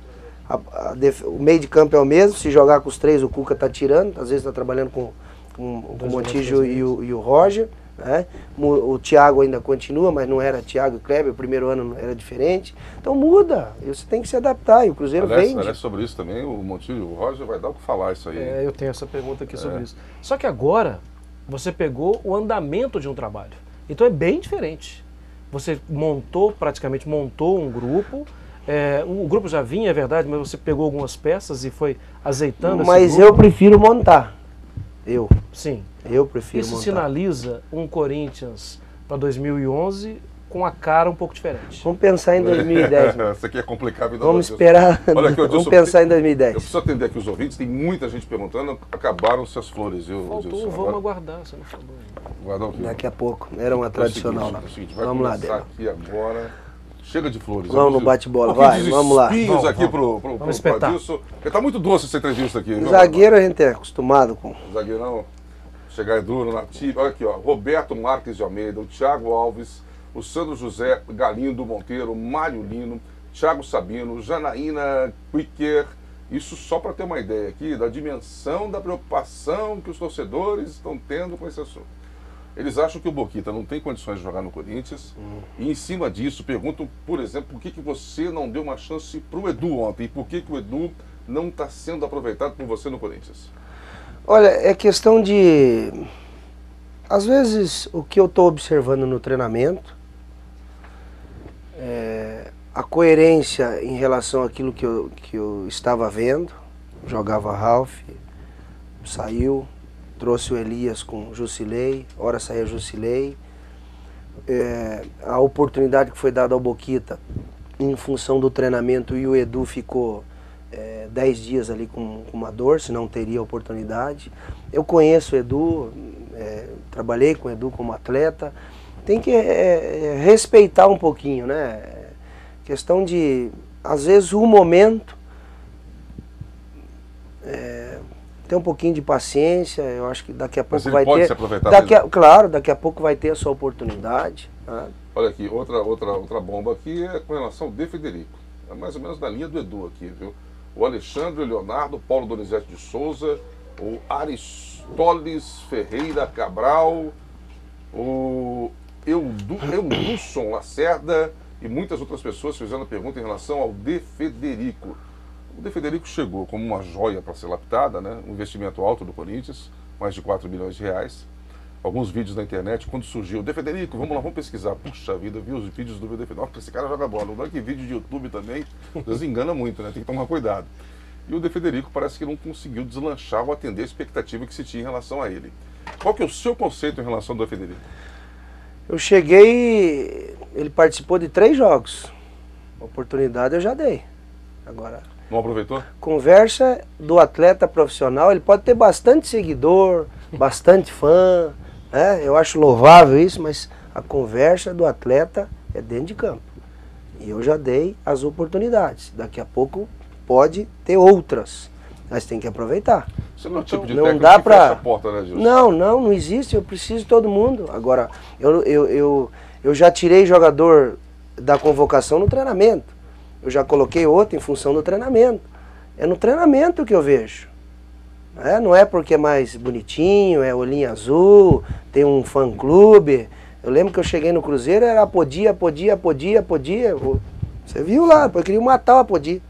o meio de campo é o mesmo, se jogar com os três o Cuca tá tirando, às vezes está trabalhando com o Montijo e o Roger, né? O Thiago ainda continua, mas não era Thiago e Kleber, o primeiro ano era diferente, então muda, você tem que se adaptar, e o Cruzeiro vende. Aliás, sobre isso também, o Montijo e o Roger vai dar o que falar isso aí. Eu tenho essa pergunta aqui sobre isso. Só que agora, você pegou o andamento de um trabalho, então é bem diferente. Você praticamente montou um grupo, o grupo já vinha, é verdade, mas você pegou algumas peças e foi azeitando esse grupo. Mas eu prefiro montar. Sim. Eu prefiro montar. Isso sinaliza um Corinthians para 2011 com a cara um pouco diferente. Vamos pensar em 2010. Isso aqui é complicado. Vamos esperar. Olha aqui, vamos pensar em 2010. Eu preciso atender aqui os ouvintes, tem muita gente perguntando, acabaram-se as flores, viu? Faltou, vamos aguardar, você não falou. Guardar o quê? Daqui a pouco, era uma tradicional lá. Vamos lá, Débora. Aqui agora. Chega de flores. Vamos no bate-bola, vai, vamos lá. Espinhos aqui pro espetar. Adilson. Porque tá muito doce essa entrevista aqui. Zagueiro a gente é acostumado com. Zagueirão, chegar é duro, nativo. Olha aqui, ó. Roberto Marques de Almeida, o Thiago Alves, o Sandro José Galindo Monteiro, Mário Lino, Thiago Sabino, Janaína Quicker. Isso só para ter uma ideia aqui da dimensão da preocupação que os torcedores estão tendo com esse assunto. Eles acham que o Boquita não tem condições de jogar no Corinthians. E em cima disso perguntam, por exemplo, por que você não deu uma chance para o Edu ontem? E por que o Edu não está sendo aproveitado por você no Corinthians? Olha, é questão de... Às vezes, o que eu estou observando no treinamento, a coerência em relação àquilo que eu estava vendo. Jogava Ralf, saiu, trouxe o Elias com o Jusilei, hora saía Jusilei. A oportunidade que foi dada ao Boquita em função do treinamento, e o Edu ficou 10 dias ali com uma dor, senão teria oportunidade. Eu conheço o Edu, trabalhei com o Edu como atleta. Tem que respeitar um pouquinho, né? Questão de, às vezes, o momento, ter um pouquinho de paciência. Eu acho que daqui a pouco vai ter. Pode se aproveitar claro, daqui a pouco vai ter a sua oportunidade. Né? Olha aqui, outra bomba aqui é com relação ao De Federico. É mais ou menos da linha do Edu aqui, viu? O Alexandre, o Leonardo, o Paulo Donizete de Souza, o Aristoles Ferreira Cabral, o Eudusson Lacerda e muitas outras pessoas fizeram a pergunta em relação ao De Federico. O De Federico chegou como uma joia para ser lapidada, né? Um investimento alto do Corinthians, mais de 4 milhões de reais. Alguns vídeos na internet, quando surgiu, De Federico, vamos lá, vamos pesquisar. Puxa vida, vi os vídeos do De Federico. Nossa, esse cara joga bola. Não é que vídeo de YouTube também, desengana muito, né? Tem que tomar cuidado. E o De Federico parece que não conseguiu deslanchar ou atender a expectativa que se tinha em relação a ele. Qual que é o seu conceito em relação ao De Federico? Eu cheguei, ele participou de 3 jogos. Oportunidade eu já dei. Agora, não aproveitou? Conversa do atleta profissional, ele pode ter bastante seguidor, bastante fã, né? Eu acho louvável isso, mas a conversa do atleta é dentro de campo. E eu já dei as oportunidades. Daqui a pouco pode ter outras, mas tem que aproveitar. Você não é o tipo de não técnico dá que pra... fecha a porta, né, Gilson? Não existe, eu preciso de todo mundo. Agora, eu já tirei jogador da convocação no treinamento. Eu já coloquei outro em função do treinamento. É no treinamento que eu vejo. Não é porque é mais bonitinho, é olhinho azul, tem um fã-clube. Eu lembro que eu cheguei no Cruzeiro, era podia. Você viu lá, eu queria matar o Apodi.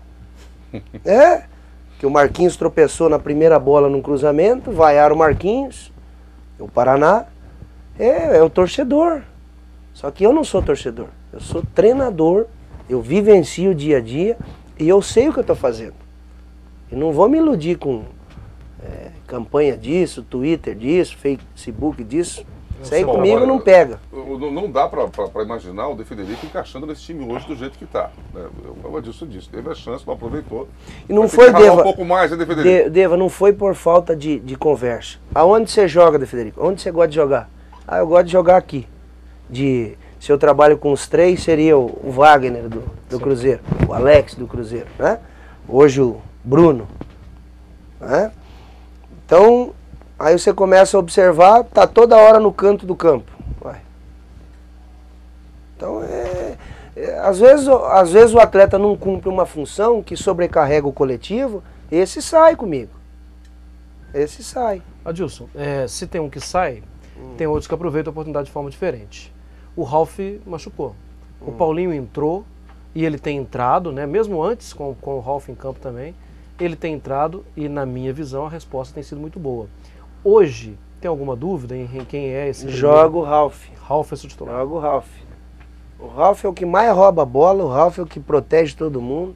Que o Marquinhos tropeçou na primeira bola num cruzamento, vaiaram o Marquinhos, o Paraná. É o torcedor. Só que eu não sou torcedor, eu sou treinador, eu vivencio o dia a dia e eu sei o que eu estou fazendo. E não vou me iludir com campanha disso, Twitter disso, Facebook disso. Isso aí comigo não pega. Não dá para imaginar o De Federico encaixando nesse time hoje do jeito que está. Né? O Adilson disse, teve a chance, não aproveitou. E não foi, Deva, um pouco mais, né, De Federico? Deva, não foi por falta de conversa. Aonde você joga, De Federico? Onde você gosta de jogar? Eu gosto de jogar aqui. Se eu trabalho com os 3, seria o Wagner do Cruzeiro, o Alex do Cruzeiro, né? Hoje o Bruno. Né? Então, aí você começa a observar, tá toda hora no canto do campo. Então, às vezes o atleta não cumpre uma função que sobrecarrega o coletivo, esse sai comigo. Esse sai. Adilson, se tem um que sai, tem outros que aproveitam a oportunidade de forma diferente. O Ralf machucou. O Paulinho entrou e ele tem entrado, né, mesmo antes com o Ralf em campo também, ele tem entrado e, na minha visão, a resposta tem sido muito boa. Hoje, tem alguma dúvida em quem é esse? Joga o Ralf. Ralf é seu titular. Joga o Ralf. O Ralf é o que mais rouba a bola, o Ralf é o que protege todo mundo,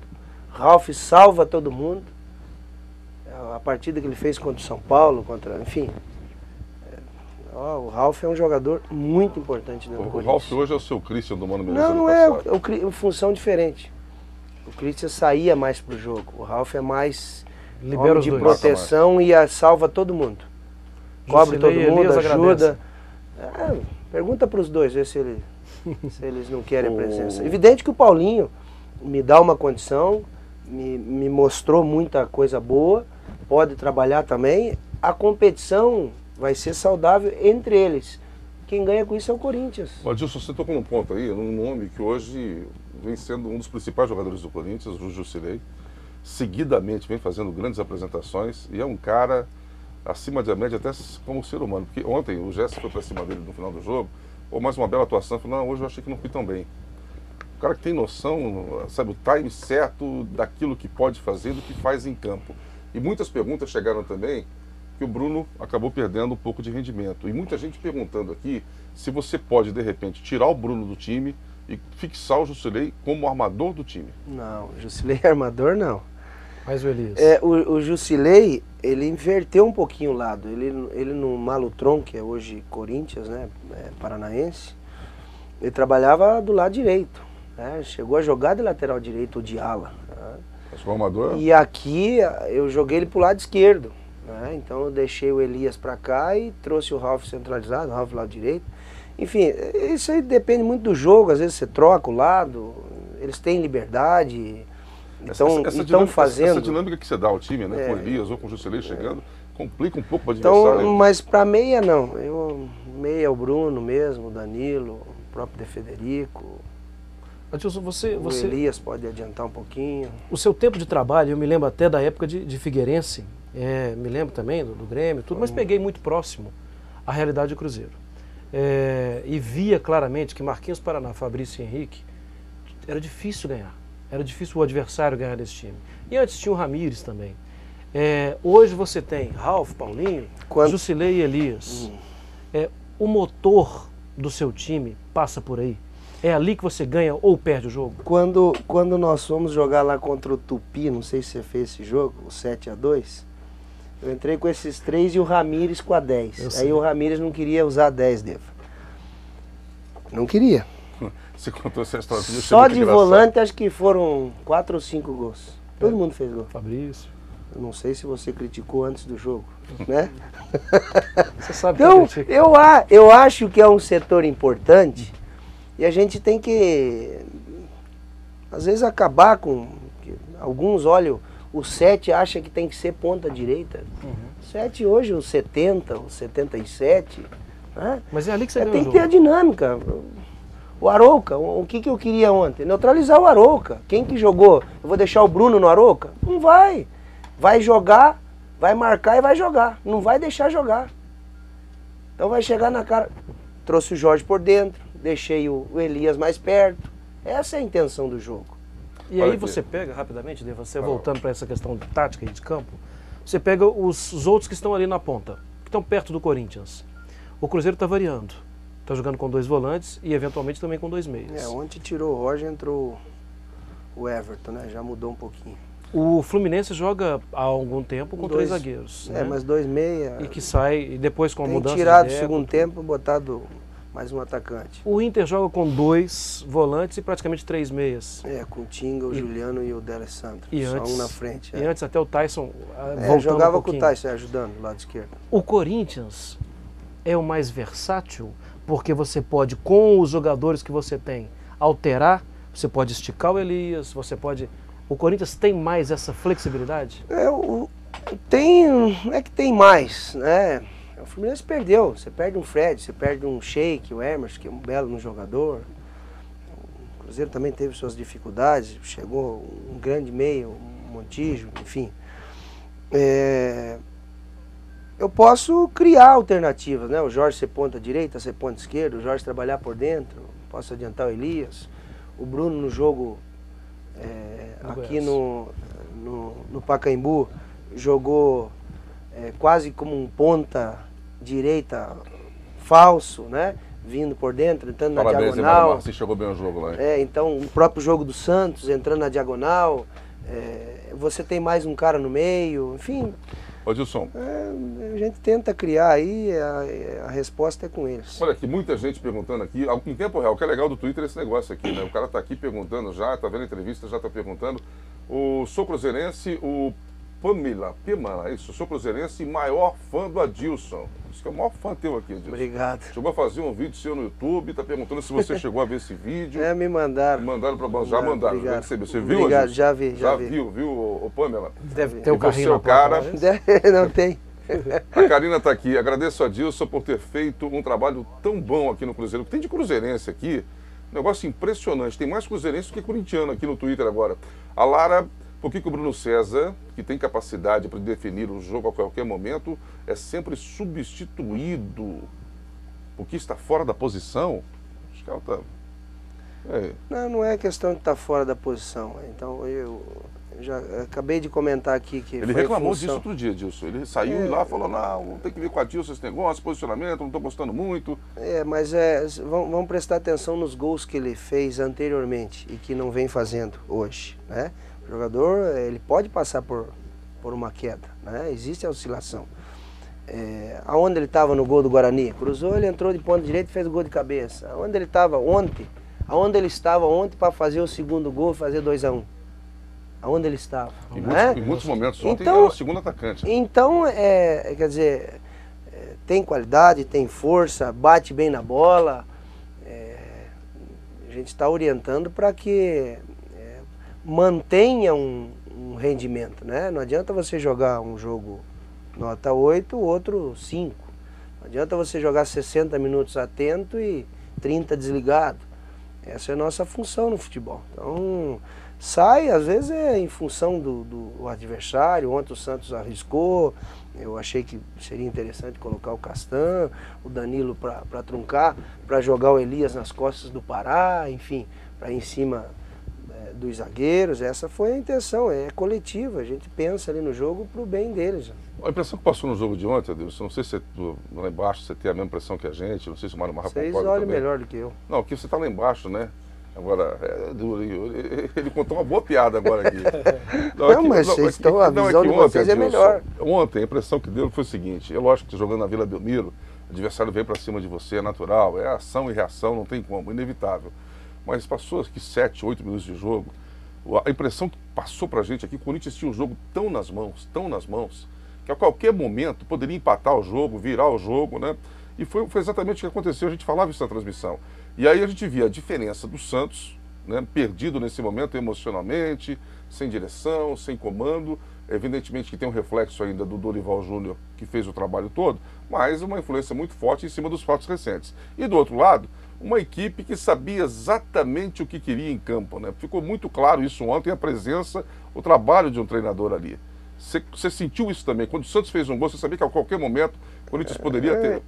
o Ralf salva todo mundo. A partida que ele fez contra o São Paulo, enfim. O Ralf é um jogador muito importante dentro do Corinthians. O Ralf hoje é o seu Christian do Mano Menezes. Não é função diferente. O Christian saía mais pro jogo. O Ralf é mais libera de proteção e salva todo mundo. Cobre todo mundo, ajuda. Pergunta para os dois, ver se eles não querem presença. Evidente que o Paulinho me dá uma condição, me mostrou muita coisa boa, pode trabalhar também. A competição vai ser saudável entre eles. Quem ganha com isso é o Corinthians. Adilson, você tocou num ponto aí, num nome que hoje vem sendo um dos principais jogadores do Corinthians, o Jusilei. Seguidamente vem fazendo grandes apresentações e é um cara acima da média até como ser humano. Porque ontem o Gerson foi para cima dele no final do jogo, mais uma bela atuação, falou, não, hoje eu achei que não fui tão bem. O cara que tem noção, sabe, o time certo daquilo que pode fazer, do que faz em campo. E muitas perguntas chegaram também que o Bruno acabou perdendo um pouco de rendimento. E muita gente perguntando aqui se você pode, de repente, tirar o Bruno do time e fixar o Jusilei como armador do time. Não, o Jusilei armador não. Mais o Elias. O Jusilei, ele inverteu um pouquinho o lado. Ele no Malutron, que é hoje Corinthians, né, paranaense, ele trabalhava do lado direito. Né, chegou a jogar de lateral direito ou de ala. Né. Transformador? E aqui eu joguei ele pro lado esquerdo. Né, então eu deixei o Elias para cá e trouxe o Ralf centralizado, o Ralf lado direito. Enfim, isso aí depende muito do jogo. Às vezes você troca o lado, eles têm liberdade. Então fazendo... Essa dinâmica que você dá ao time, né? Com o Elias ou com o Jusilei chegando, complica um pouco para o adversário. Então, mas para meia não. Meia é o Bruno mesmo, o Danilo, o próprio De Federico. Adilson, O Elias pode adiantar um pouquinho. O seu tempo de trabalho, eu me lembro até da época de Figueirense, me lembro também do Grêmio, tudo, mas peguei muito próximo a realidade do Cruzeiro. E via claramente que Marquinhos Paraná, Fabrício e Henrique, era difícil ganhar. Era difícil o adversário ganhar desse time. E antes tinha o Ramires também. Hoje você tem Ralf, Paulinho, Jusilei e Elias. O motor do seu time passa por aí. É ali que você ganha ou perde o jogo? Quando nós fomos jogar lá contra o Tupi, não sei se você fez esse jogo, o 7-2, eu entrei com esses 3 e o Ramires com a 10. Aí o Ramires não queria usar a 10, Deva. Não queria. Você contou essa história. Só de volante acho que foram 4 ou 5 gols. Todo mundo fez gol. Fabrício. Eu não sei se você criticou antes do jogo, né? Você sabe então, que eu acho que é um setor importante e a gente tem que, às vezes, acabar com... Alguns olham, o 7 acha que tem que ser ponta direita. O 7 hoje, o 70, o 77. Né? Mas é ali que você ganha o tem jogo. que ter a dinâmica. O Arouca, o que eu queria ontem? Neutralizar o Arouca. Quem que jogou? Eu vou deixar o Bruno no Arouca? Não vai. Vai jogar, vai marcar e vai jogar. Não vai deixar jogar. Então vai chegar na cara. Trouxe o Jorge por dentro, deixei o Elias mais perto. Essa é a intenção do jogo. E aí você pega rapidamente, você voltando para essa questão de tática e de campo, você pega os outros que estão ali na ponta, que estão perto do Corinthians. O Cruzeiro está variando. Está jogando com 2 volantes e eventualmente também com 2 meias. Ontem tirou o Roger, entrou o Everton, né? Já mudou um pouquinho. O Fluminense joga há algum tempo com 3 zagueiros. Né? Mas 2 meia. E que sai, e depois com a mudança tem tirado de o segundo tempo, botado mais um atacante. O Inter joga com 2 volantes e praticamente 3 meias. Com o Tinga, o Juliano e o D'Alessandro. Só um na frente. E antes até o Tyson voltando jogava um com o Tyson ajudando do lado esquerdo. O Corinthians é o mais versátil, porque você pode, com os jogadores que você tem, alterar, você pode esticar o Elias, você pode... O Corinthians tem mais essa flexibilidade? Não é que tem mais, né? O Fluminense perdeu, você perde um Fred, você perde um Sheik, o Emerson, que é um belo jogador. O Cruzeiro também teve suas dificuldades, chegou um grande meio, um Montijo, enfim. Eu posso criar alternativas, né? O Jorge ser ponta direita, ser ponta esquerda, o Jorge trabalhar por dentro, posso adiantar o Elias, o Bruno no jogo aqui no Pacaembu jogou quase como um ponta direita falso, né? Vindo por dentro, entrando na diagonal. Você chegou bem ao jogo lá. Então o próprio jogo do Santos, entrando na diagonal, você tem mais um cara no meio, enfim. Ô Dilson. A gente tenta criar aí, a resposta é com eles. Olha aqui, muita gente perguntando aqui, em tempo real, o que é legal do Twitter é esse negócio aqui, né? O cara tá aqui perguntando já, tá vendo a entrevista, já tá perguntando. Sou cruzeirense, o Pamela, isso, sou cruzeirense e maior fã do Adilson. Isso que é o maior fã teu aqui, Adilson. Obrigado. Chegou a fazer um vídeo seu no YouTube, tá perguntando se você chegou a ver esse vídeo. Me mandaram. Mandaram para já mandaram, já recebi. Você viu, obrigado, Adilson? já vi. Já viu, o Pamela? Deve ter o carrinho na cara. Não tem. A Karina está aqui. Agradeço a Adilson por ter feito um trabalho tão bom aqui no Cruzeiro. Tem de cruzeirense aqui, um negócio impressionante. Tem mais cruzeirense do que corintiano aqui no Twitter agora. A Lara, por que o Bruno César, que tem capacidade para definir o jogo a qualquer momento, é sempre substituído porque está fora da posição? Acho que ela está... Não é questão de estar fora da posição. Então eu já acabei de comentar aqui que ele reclamou disso outro dia, Dilson. Ele saiu lá e falou, não, tem que ver com a Dilson esse negócio, posicionamento, não estou gostando muito. Mas vamos prestar atenção nos gols que ele fez anteriormente e que não vem fazendo hoje, né? O jogador, ele pode passar por uma queda, né? Existe a oscilação. Aonde ele estava no gol do Guarani? Cruzou, ele entrou de ponta direita e fez o gol de cabeça. Aonde ele estava ontem? Aonde ele estava ontem para fazer o segundo gol e fazer 2-1? Aonde ele estava? Em muitos momentos ontem era o segundo atacante. Então, quer dizer, tem qualidade, tem força, bate bem na bola. A gente está orientando para que mantenha um rendimento, né? Não adianta você jogar um jogo nota 8, o outro 5. Não adianta você jogar 60 minutos atento e 30 desligado. Essa é a nossa função no futebol. Então, sai, às vezes em função do adversário. Ontem o Santos arriscou, eu achei que seria interessante colocar o Castan, o Danilo para truncar, para jogar o Elias nas costas do Pará, enfim, para ir em cima dos zagueiros. Essa foi a intenção, é coletiva, a gente pensa ali no jogo para o bem deles. A impressão que passou no jogo de ontem, Adilson, não sei se lá embaixo você tem a mesma impressão que a gente, não sei se o Mário Marra concorda também. Vocês olham melhor do que eu. Não, aqui você está lá embaixo, né? Agora, ele contou uma boa piada agora aqui. Não, mas vocês estão, a visão de vocês é melhor. Ontem a impressão que deu foi o seguinte: é lógico que jogando na Vila Belmiro, o adversário vem para cima de você, é natural, é ação e reação, não tem como, inevitável. Mas passou aqui 7, 8 minutos de jogo, a impressão que passou para a gente aqui, o Corinthians tinha o jogo tão nas mãos, que a qualquer momento poderia empatar o jogo, virar o jogo, né? E foi exatamente o que aconteceu, a gente falava isso na transmissão. E aí a gente via a diferença do Santos, né, perdido nesse momento emocionalmente, sem direção, sem comando. Evidentemente que tem um reflexo ainda do Dorival Júnior, que fez o trabalho todo, mas uma influência muito forte em cima dos fatos recentes. E do outro lado, uma equipe que sabia exatamente o que queria em campo, né? Ficou muito claro isso ontem, a presença, o trabalho de um treinador ali. Você sentiu isso também? Quando o Santos fez um gol, você sabia que a qualquer momento o Corinthians poderia ter...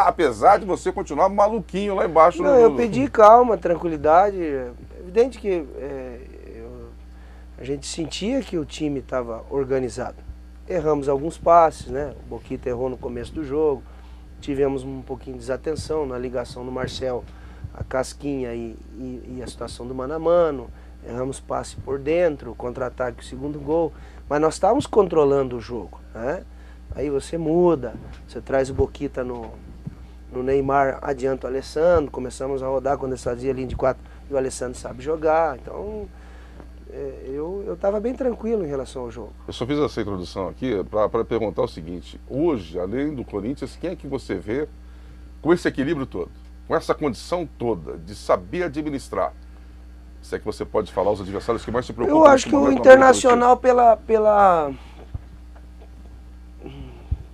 Apesar de você continuar maluquinho lá embaixo. Não, eu pedi calma, tranquilidade. É evidente que a gente sentia que o time estava organizado. Erramos alguns passes, né? O Boquita errou no começo do jogo. Tivemos um pouquinho de desatenção na ligação do Marcel, a casquinha e a situação do mano a mano. Erramos passe por dentro, contra-ataque, o segundo gol. Mas nós estávamos controlando o jogo, né? Aí você muda, você traz o Boquita no Neymar, adianta o Alessandro, começamos a rodar quando ele fazia linha de 4 e o Alessandro sabe jogar. Então, eu estava bem tranquilo em relação ao jogo. Eu só fiz essa introdução aqui para perguntar o seguinte: hoje, além do Corinthians, quem é que você vê com esse equilíbrio todo, com essa condição toda de saber administrar? Se é que você pode falar os adversários que mais se preocupam? Eu acho que o Internacional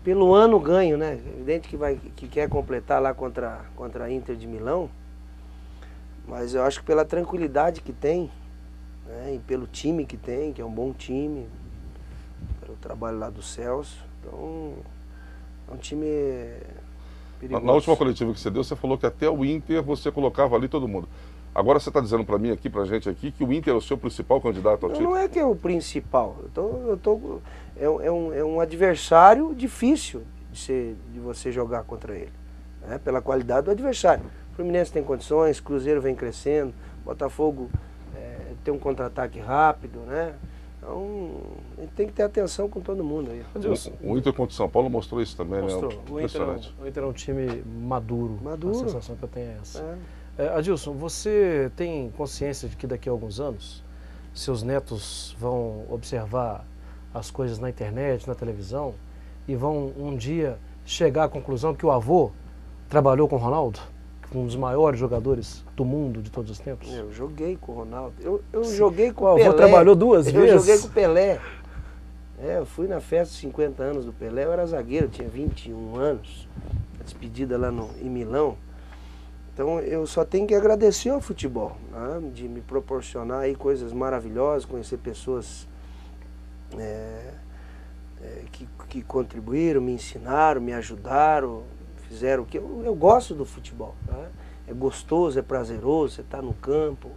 pelo ano ganho, né? Evidente que quer completar lá contra a Inter de Milão, mas eu acho que pela tranquilidade que tem, né? E pelo time que tem, que é um bom time, pelo trabalho lá do Celso, então é um time perigoso. Na última coletiva que você deu, você falou que até o Inter você colocava ali todo mundo. Agora você está dizendo para mim aqui, para a gente aqui, que o Inter é o seu principal candidato ao título? Não é que é o principal. É um adversário difícil de você jogar contra ele, né? Pela qualidade do adversário. O Fluminense tem condições, Cruzeiro vem crescendo, Botafogo tem um contra-ataque rápido, né? Então, a gente tem que ter atenção com todo mundo aí. O Inter contra o São Paulo mostrou isso também, mostrou, né? O Inter é um time maduro. A sensação que eu tenho é essa. Adilson, você tem consciência de que daqui a alguns anos seus netos vão observar as coisas na internet, na televisão, e vão um dia chegar à conclusão que o avô trabalhou com o Ronaldo, um dos maiores jogadores do mundo de todos os tempos? Eu joguei com o Ronaldo. Eu joguei com o Pelé. O avô trabalhou 2 vezes? Eu joguei com o Pelé. Eu fui na festa de 50 anos do Pelé, eu era zagueiro, tinha 21 anos, a despedida lá em Milão. Então eu só tenho que agradecer ao futebol, né? De me proporcionar aí coisas maravilhosas, conhecer pessoas que contribuíram, me ensinaram, me ajudaram, fizeram o que eu gosto do futebol, né? É gostoso, é prazeroso, você está no campo,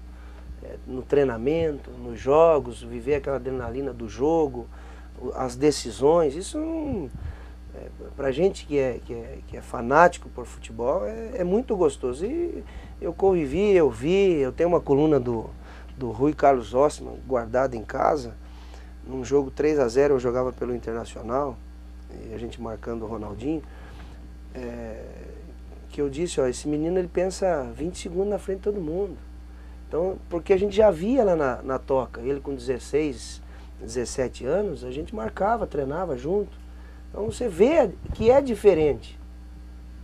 no treinamento, nos jogos, viver aquela adrenalina do jogo, as decisões. Isso pra gente que é fanático por futebol é muito gostoso. E eu convivi, eu tenho uma coluna do do Rui Carlos Ossman, guardado em casa. Num jogo 3-0 eu jogava pelo Internacional, e a gente marcando o Ronaldinho, que eu disse, ó, esse menino ele pensa 20 segundos na frente de todo mundo. Então, porque a gente já via lá na Toca, ele com 16, 17 anos, a gente marcava, treinava junto. Então você vê que é diferente.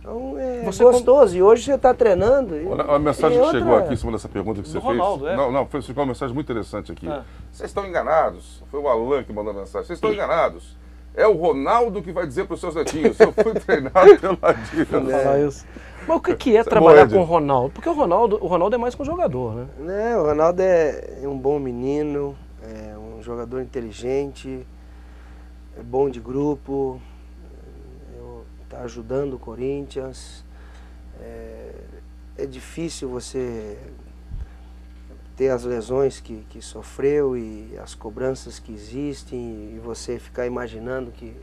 Então é gostoso. E hoje você está treinando. A mensagem que chegou aqui em cima dessa pergunta que você Ronaldo, fez. Não, foi uma mensagem muito interessante aqui. Vocês estão enganados. Foi o Alan que mandou a mensagem. Vocês estão enganados. É o Ronaldo que vai dizer para os seus netinhos. Eu fui treinado pelo Adilson. Mas o que é trabalhar com o Ronaldo? Porque o Ronaldo é mais que um jogador, né? O Ronaldo é um bom menino, é um jogador inteligente, é bom de grupo, está ajudando o Corinthians. É difícil você ter as lesões que sofreu e as cobranças que existem e você ficar imaginando que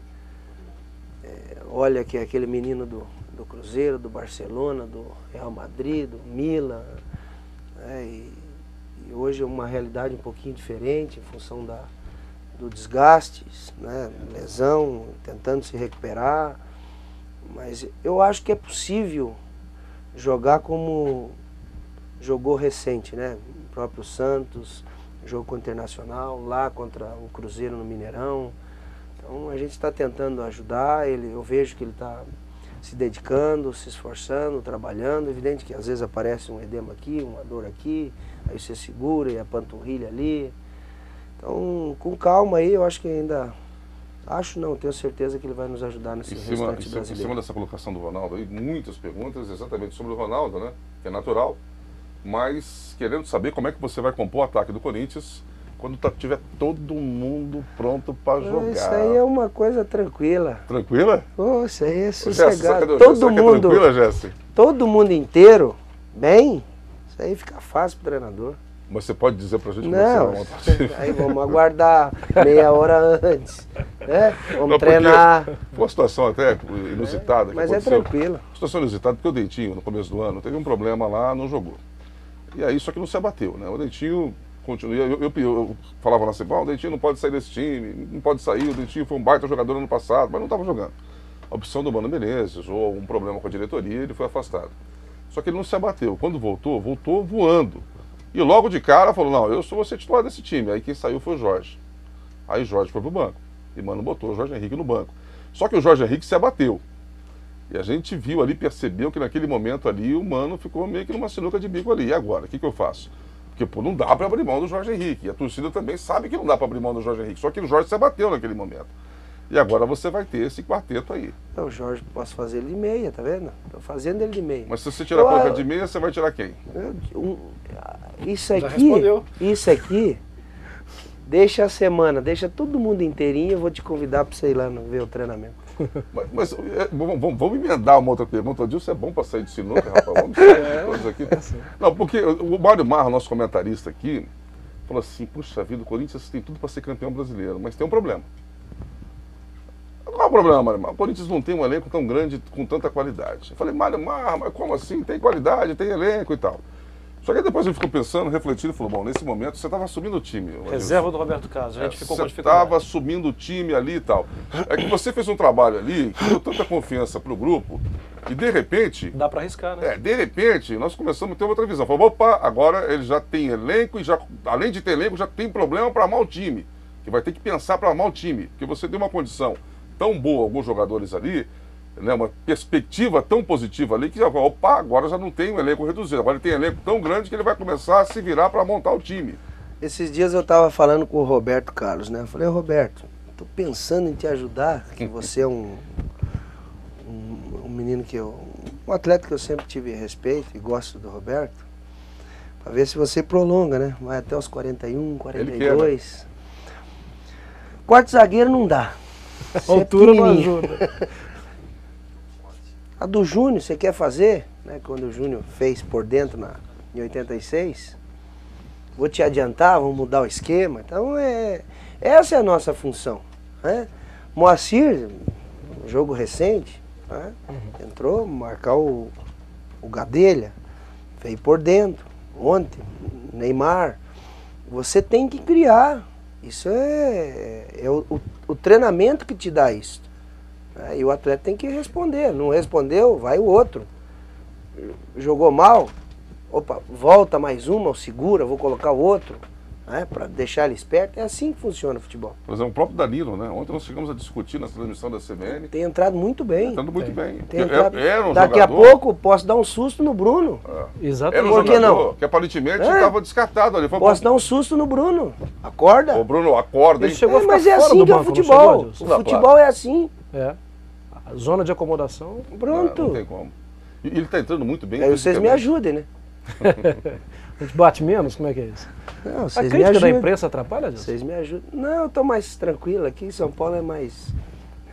olha que é aquele menino do Cruzeiro, do Barcelona, do Real Madrid, do Milan, e hoje é uma realidade um pouquinho diferente em função do desgaste, né, lesão, tentando se recuperar, mas eu acho que é possível jogar como jogou recente, né, o próprio Santos, jogo com o Internacional, lá contra o Cruzeiro no Mineirão. Então a gente está tentando ajudar ele, eu vejo que ele está se dedicando, se esforçando, trabalhando. Evidente que às vezes aparece um edema aqui, uma dor aqui, aí você segura e a panturrilha ali. Então, com calma aí, eu acho que ainda... tenho certeza que ele vai nos ajudar nesse restante brasileiro. Em cima dessa colocação do Ronaldo aí, muitas perguntas exatamente sobre o Ronaldo, né? Que é natural, mas querendo saber como é que você vai compor o ataque do Corinthians quando tiver todo mundo pronto para jogar. Isso aí é uma coisa tranquila. Tranquila? Isso aí é sossegado. Todo todo mundo inteiro, bem, isso aí fica fácil pro treinador. Mas você pode dizer pra gente como você vai aí vamos aguardar meia hora antes, né? Vamos treinar. Foi uma situação até inusitada. Mas é tranquilo. Situação inusitada, porque o Dentinho, no começo do ano, teve um problema lá, não jogou. E aí, só que não se abateu, né? O Dentinho... Eu falava na CEPAL, o Dentinho não pode sair desse time, não pode sair, o Dentinho foi um baita jogador ano passado, mas não estava jogando. A opção do Mano Menezes, ou um problema com a diretoria, ele foi afastado. Só que ele não se abateu. Quando voltou voando. E logo de cara falou, não, eu vou ser titular desse time. Aí quem saiu foi o Jorge. Aí Jorge foi pro banco. E Mano botou o Jorge Henrique no banco. Só que o Jorge Henrique se abateu. E a gente viu ali, percebeu que naquele momento ali o Mano ficou meio que numa sinuca de bico ali. E agora, o que eu faço? Porque não dá para abrir mão do Jorge Henrique. E a torcida também sabe que não dá para abrir mão do Jorge Henrique. Só que o Jorge se abateu naquele momento. E agora você vai ter esse quarteto aí. O Jorge, posso fazer ele de meia, tá vendo? Estou fazendo ele de meia. Mas se você tirar a colocar de meia, você vai tirar quem? Isso aqui, deixa a semana, deixa todo mundo inteirinho, eu vou te convidar para você ir lá ver o treinamento. Mas vamos emendar uma outra pergunta. O Adilson é bom para sair de sinuca, rapaz. Vamos sair todos aqui. Não, porque o Mário Marra, nosso comentarista aqui, falou assim, puxa vida, o Corinthians tem tudo para ser campeão brasileiro, mas tem um problema. Qual é o problema, Mário Marra? O Corinthians não tem um elenco tão grande, com tanta qualidade. Eu falei, Mário Marra, mas como assim? Tem qualidade, tem elenco e tal. Só que depois ele ficou pensando, refletindo e falou, bom, nesse momento você estava assumindo o time. Reserva do Roberto Carlos, a gente ficou com dificuldade. Você estava assumindo o time ali e tal. É que você fez um trabalho ali, que deu tanta confiança para o grupo, e de repente... Dá para arriscar, né? De repente, nós começamos a ter outra visão. Falou, opa, agora ele já tem elenco, e já, além de ter elenco, já tem problema para armar o time. Que vai ter que pensar para armar o time. Porque você deu uma condição tão boa a alguns jogadores ali, né, uma perspectiva tão positiva ali, que opa, agora já não tem um elenco reduzido, agora ele tem um elenco tão grande que ele vai começar a se virar para montar o time. Esses dias eu estava falando com o Roberto Carlos, né? Eu falei, Roberto, estou pensando em te ajudar, que você é um menino um atleta que eu sempre tive respeito e gosto do Roberto, para ver se você prolonga, né? Vai até os 41, 42. Quarto zagueiro não dá. A altura não ajuda. A do Júnior, você quer fazer? Né, quando o Júnior fez por dentro em 86. Vou te adiantar, vamos mudar o esquema. Então, essa é a nossa função. Né? Moacir, um jogo recente, né, entrou, marcar o Gadelha, veio por dentro. Ontem, Neymar. Você tem que criar. Isso é o treinamento que te dá isso. E o atleta tem que responder. Não respondeu, vai o outro. Jogou mal, opa, volta mais uma, ou segura, vou colocar o outro. Para deixar ele esperto. É assim que funciona o futebol. Por exemplo, o próprio Danilo, né? Ontem nós chegamos a discutir na transmissão da CBN. Tem entrado muito bem. Entrando muito bem. Era um daqui jogador, a pouco posso dar um susto no Bruno. Exatamente. Era um Por que jogador não? que aparentemente estava descartado ali. Posso dar um susto no Bruno. Acorda. O Bruno acorda, hein? Ele chegou a ficar Mas é fora assim do que é o banco, não futebol. chegou, O Adilson? futebol é assim. É. A zona de acomodação. Pronto. Não tem como. E ele está entrando muito bem. Aí vocês me ajudem, né? A gente bate menos? Como é que é isso? Não, A vocês me crítica da ajudem. imprensa atrapalha, Adilson? Vocês me ajudam. Não, eu tô mais tranquilo aqui. São Paulo é mais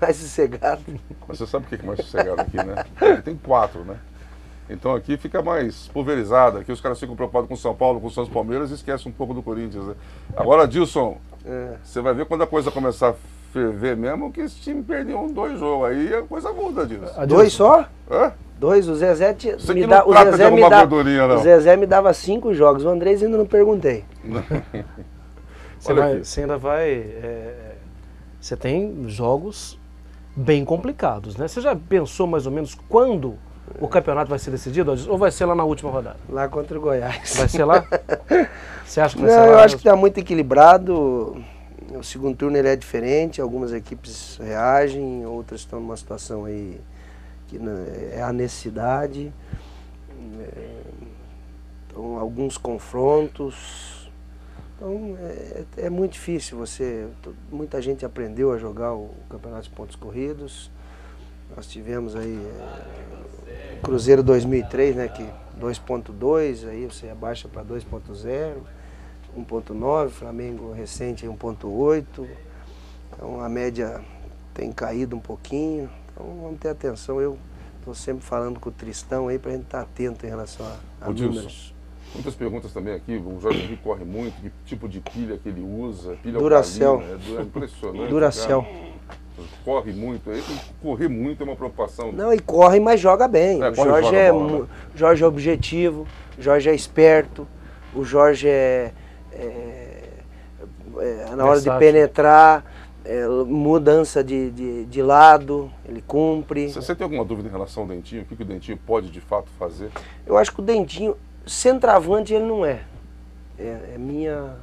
sossegado. Mas você sabe o que é mais sossegado aqui, né? Aqui tem 4, né? Então aqui fica mais pulverizado. Aqui os caras ficam preocupados com São Paulo, com o Santos Palmeiras e esquecem um pouco do Corinthians, né? Agora, Adilson, você vai ver quando a coisa começar a ferver mesmo que esse time perdeu 2 jogos. Aí a coisa muda, Adilson. 2 só? Hã? 2, o Zezé Você me que dá, não trata de arrumar gordurinha, não. o Zezé me dava 5 jogos. O Andrés ainda não perguntei. Olha aqui. Você ainda vai... você tem jogos bem complicados, né? Você já pensou mais ou menos quando o campeonato vai ser decidido? Ou vai ser lá na última rodada? Lá contra o Goiás. Vai ser lá? Você acha que vai ser Não, lá? eu acho mesmo? que está muito equilibrado. O segundo turno ele é diferente. Algumas equipes reagem, outras estão numa situação aí que é a necessidade. Então, alguns confrontos. Então, é muito difícil muita gente aprendeu a jogar o campeonato de pontos corridos. Nós tivemos aí Cruzeiro 2003, né, que 2.2, aí você abaixa para 2.0, 1.9, Flamengo recente aí 1.8. Então a média tem caído um pouquinho. Então vamos ter atenção. Eu estou sempre falando com o Tristão aí para a gente estar atento em relação a números. Muitas perguntas também aqui. O Jorge Henrique corre muito. Que tipo de pilha que ele usa? Pilha Duracell. alcalina, é impressionante. Duracell. Cara. Corre muito. Correr muito é uma preocupação. Não, e corre, mas joga bem. O corre, Jorge joga é, bola, né? Jorge é objetivo, o Jorge é esperto, o Jorge na hora de Versátil. penetrar, mudança de lado, ele cumpre. Você tem alguma dúvida em relação ao Dentinho? O que o Dentinho pode de fato fazer? Eu acho que o Dentinho, centroavante ele não é. É minha...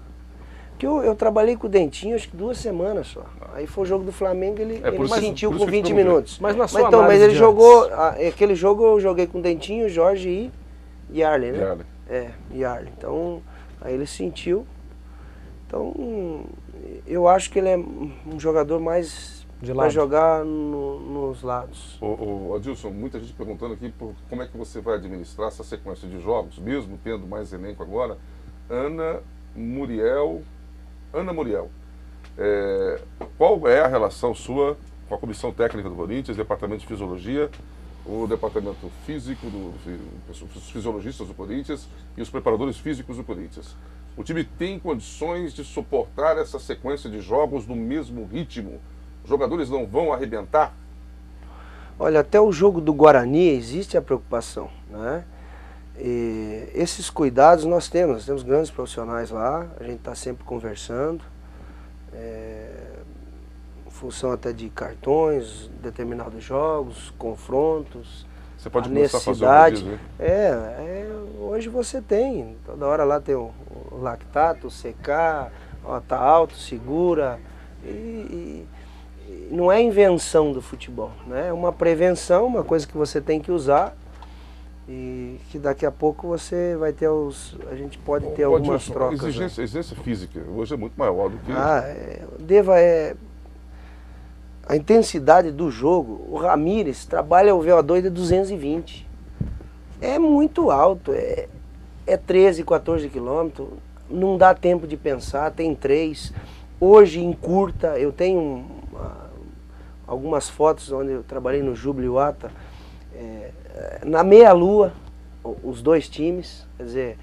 Porque eu trabalhei com o Dentinho acho que 2 semanas só. Aí foi o jogo do Flamengo, ele sentiu por isso com que eu 20 perguntei. minutos. Mas na sua Então, mas análise ele de jogou, aquele jogo eu joguei com o Dentinho, Jorge e Yarley, né? Yarley. Yarley. Então, aí ele sentiu. Então, eu acho que ele é um jogador mais De para lado. jogar nos lados. Ô, Adilson, muita gente perguntando aqui como é que você vai administrar essa sequência de jogos, mesmo tendo mais elenco agora. Ana Muriel, qual é a relação sua com a comissão técnica do Corinthians, departamento de fisiologia, o departamento físico, os fisiologistas do Corinthians e os preparadores físicos do Corinthians? O time tem condições de suportar essa sequência de jogos no mesmo ritmo? Os jogadores não vão arrebentar? Olha, até o jogo do Guarani existe a preocupação, né? E esses cuidados nós temos grandes profissionais lá, a gente está sempre conversando, em função até de cartões, determinados jogos, confrontos, Você pode a começar a fazer o necessidade. rodízio, Hoje você tem, toda hora lá tem o lactato, o CK, ó, tá alto, segura, e não é invenção do futebol, né? É uma prevenção, uma coisa que você tem que usar. E que daqui a pouco você vai ter a gente pode ter algumas Adilson, trocas. A exigência física hoje é muito maior do que... A intensidade do jogo, o Ramírez trabalha o VO2 de 220. É muito alto, é 13, 14 quilômetros, não dá tempo de pensar, tem 3. Hoje encurta, eu tenho algumas fotos onde eu trabalhei no Júbilo Iwata, na meia-lua, os 2 times, quer dizer,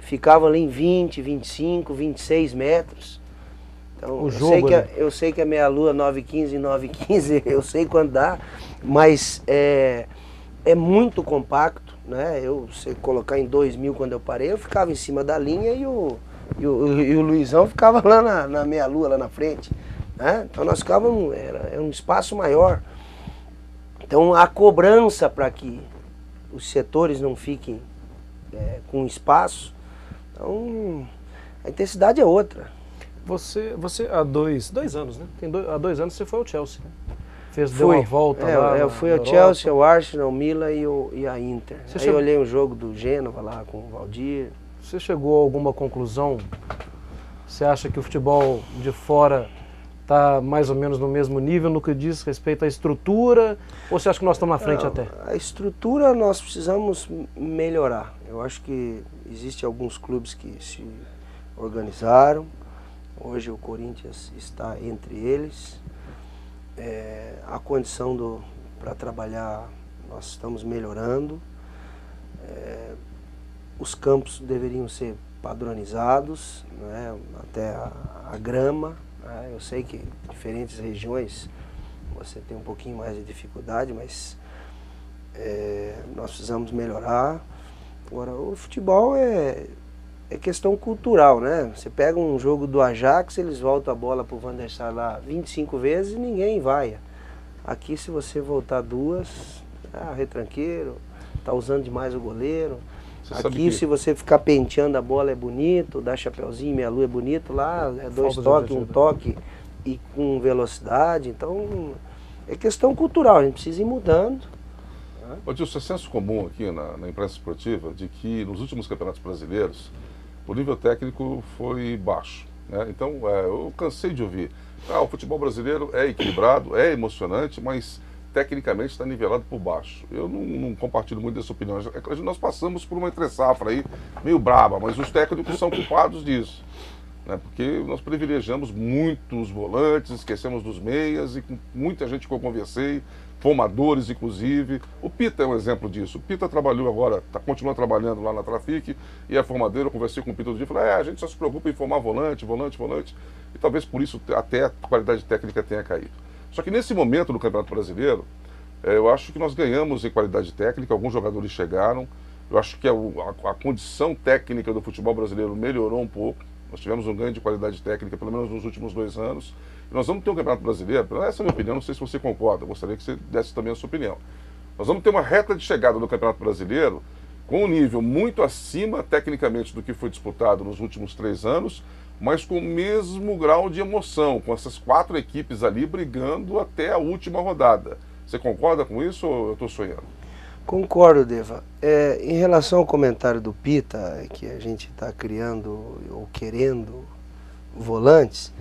ficavam ali em 20, 25, 26 metros. Então, eu sei que a meia-lua 9,15 e 9,15, eu sei quando dá, mas é muito compacto, né? Eu sei colocar em 2000 quando eu parei, eu ficava em cima da linha e o E o Luizão ficava lá na meia-lua, lá na frente. Né? Então nós ficávamos, era um espaço maior. Então a cobrança para que os setores não fiquem com espaço, então a intensidade é outra. Você há dois anos, né? Há 2 anos você foi ao Chelsea, né? Deu uma volta lá. Eu fui ao Chelsea, ao Arsenal, Milan e a Inter. Aí eu olhei o jogo do Gênova lá com o Valdir. Você chegou a alguma conclusão? Você acha que o futebol de fora está mais ou menos no mesmo nível no que diz respeito à estrutura? Ou você acha que nós estamos na frente até? A estrutura nós precisamos melhorar. Eu acho que existem alguns clubes que se organizaram. Hoje o Corinthians está entre eles. A condição para trabalhar nós estamos melhorando. Os campos deveriam ser padronizados, né? Até a grama. Né? Eu sei que em diferentes regiões você tem um pouquinho mais de dificuldade, mas nós precisamos melhorar. Agora, o futebol é questão cultural, né? Você pega um jogo do Ajax, eles voltam a bola pro Van der Sar lá 25 vezes e ninguém vai. Aqui, se você voltar 2, retranqueiro, tá usando demais o goleiro. Aqui, se você ficar penteando a bola é bonito, dar chapeuzinho, meia lua é bonito, lá é 2 toques, um toque e com velocidade. Então, é questão cultural, a gente precisa ir mudando. Ô Dilson, é senso comum aqui na imprensa esportiva de que nos últimos campeonatos brasileiros o nível técnico foi baixo. Né? Então, eu cansei de ouvir, o futebol brasileiro é equilibrado, é emocionante, mas tecnicamente está nivelado por baixo. Eu não compartilho muito dessa opinião. Nós passamos por uma entre-safra aí meio braba, mas os técnicos são culpados disso. Né? Porque nós privilegiamos muito os volantes, esquecemos dos meias, e com muita gente que eu conversei, formadores inclusive. O Pita é um exemplo disso. O Pita trabalhou agora, continua trabalhando lá na Trafic e é formadeiro. Eu conversei com o Pita outro dia e falei, a gente só se preocupa em formar volante. E talvez por isso até a qualidade técnica tenha caído. Só que nesse momento do Campeonato Brasileiro, eu acho que nós ganhamos em qualidade técnica, alguns jogadores chegaram. Eu acho que a condição técnica do futebol brasileiro melhorou um pouco. Nós tivemos um ganho de qualidade técnica, pelo menos nos últimos 2 anos. E nós vamos ter um Campeonato Brasileiro, essa é a minha opinião, não sei se você concorda, eu gostaria que você desse também a sua opinião. Nós vamos ter uma reta de chegada do Campeonato Brasileiro com um nível muito acima, tecnicamente, do que foi disputado nos últimos 3 anos, mas com o mesmo grau de emoção, com essas 4 equipes ali brigando até a última rodada. Você concorda com isso ou eu estou sonhando? Concordo, Deva. Em relação ao comentário do Pita, que a gente está criando ou querendo volantes,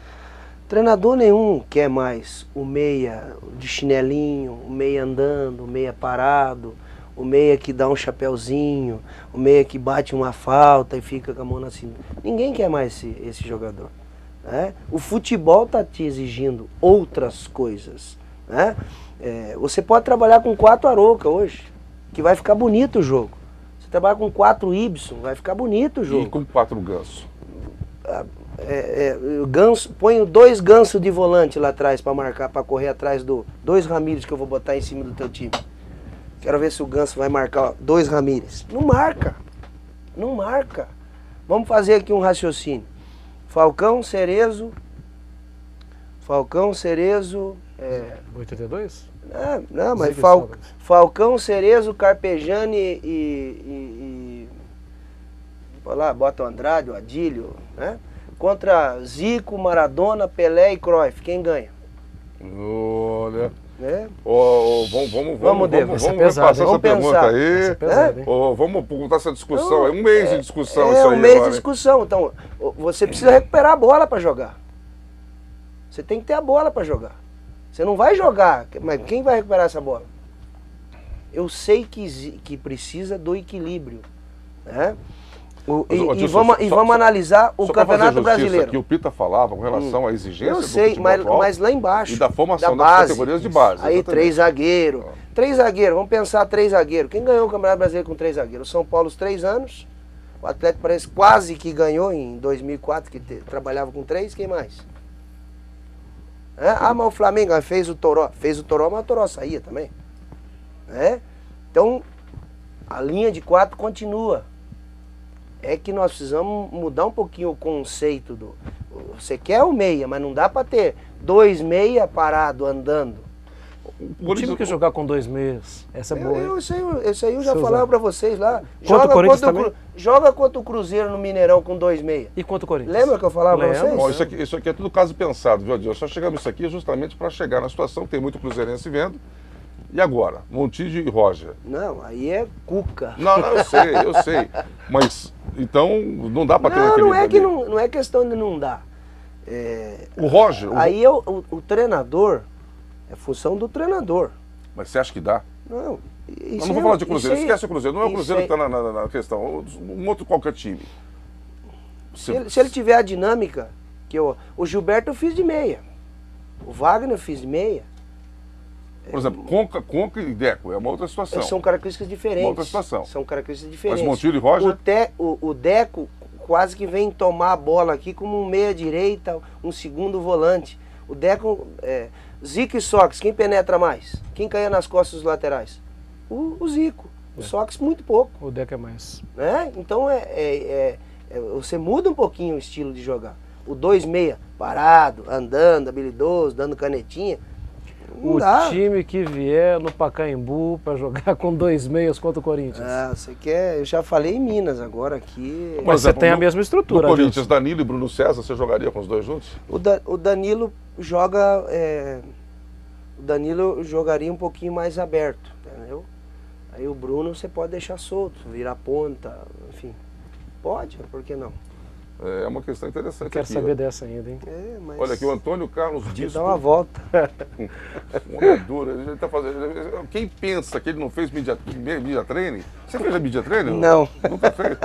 treinador nenhum quer mais o meia de chinelinho, o meia andando, o meia parado, o meia que dá um chapeuzinho, o meia que bate uma falta e fica com a mão na cintura. Ninguém quer mais esse jogador. Né? O futebol está te exigindo outras coisas. Né? Você pode trabalhar com 4 Arouca hoje, que vai ficar bonito o jogo. Você trabalha com 4 Ibson, vai ficar bonito o jogo. E com 4 Ganso? Ganso, ponho 2 Ganso de volante lá atrás para marcar, para correr atrás do 2 Ramírez que eu vou botar em cima do teu time. Quero ver se o Ganso vai marcar 2 Ramírez. Não marca. Não marca. Vamos fazer aqui um raciocínio. Falcão, Cerezo. 82? Não, mas Falcão, Cerezo, Carpegiani e lá, bota o Andrade, o Adílio, né? Contra Zico, Maradona, Pelé e Cruyff. Quem ganha? Olha. Vamos passar essa pergunta aí. Vamos botar essa discussão. É um mês de discussão isso aí. Um mês de discussão. Então, você precisa recuperar a bola para jogar. Você tem que ter a bola para jogar. Você não vai jogar, mas quem vai recuperar essa bola? Eu sei que precisa do equilíbrio. Né? Vamos analisar o Campeonato Brasileiro. Que o Pita falava com relação à exigência do futebol atual, mas lá embaixo. E da formação das categorias de base. Aí exatamente. 3 zagueiros. 3 zagueiros, vamos pensar 3 zagueiros. Quem ganhou o Campeonato Brasileiro com 3 zagueiros? O São Paulo, os 3 anos. O Atlético parece quase que ganhou em 2004, que trabalhava com 3. Quem mais? Mas o Flamengo fez o Toró. Fez o Toró, mas o Toró saía também. Então, a linha de 4 continua. é que nós precisamos mudar um pouquinho o conceito do... Você quer o meia, mas não dá para ter 2 meia parado, andando. O time que jogar com 2 meias, essa é boa. Isso aí eu já falava para vocês lá. Joga contra o Cruzeiro no Mineirão com 2 meia. E contra o Corinthians? Lembra que eu falava para vocês? Bom, isso aqui é tudo caso pensado, viu, Adilson? Só chegamos isso aqui justamente para chegar na situação que tem muito cruzeirense vendo. E agora? Montijo e Roger. Não, aí é Cuca. Não, eu sei. Mas, então, não dá para ter um equilíbrio. Não é questão de não dar. O Roger... Aí o treinador, é função do treinador. Mas você acha que dá? Não. Mas não vou falar de Cruzeiro, esquece o Cruzeiro. Não é o Cruzeiro que está na questão, um outro qualquer time. Se ele tiver a dinâmica, que o Gilberto eu fiz de meia. O Wagner eu fiz de meia. Por exemplo, Conca e Deco é uma outra situação. São características diferentes. Uma outra situação. São características diferentes. Mas Montijo e Roger... O Deco quase que vem tomar a bola aqui como um meia-direita, um segundo volante. O Deco... Zico e Sócrates, quem penetra mais? Quem caía nas costas dos laterais? O Zico. O Sócrates muito pouco. O Deco é mais. Né? Então você muda um pouquinho o estilo de jogar. O 2-6, parado, andando, habilidoso, dando canetinha. O time que vier no Pacaembu para jogar com 2 meias contra o Corinthians. Você quer... Eu já falei em Minas, agora aqui... Mas você tem a mesma estrutura. No Corinthians, Danilo e Bruno César, você jogaria com os dois juntos? O Danilo joga... O Danilo jogaria um pouquinho mais aberto, entendeu? Aí o Bruno você pode deixar solto, virar ponta, enfim. Pode, por que não? É uma questão interessante. Eu quero saber dessa ainda, hein? Mas... Olha aqui, o Antônio Carlos Bispo. Dá uma volta. Uma dura. Ele tá fazendo... Quem pensa que ele não fez media training? Você fez a media training? Não. Nunca fez?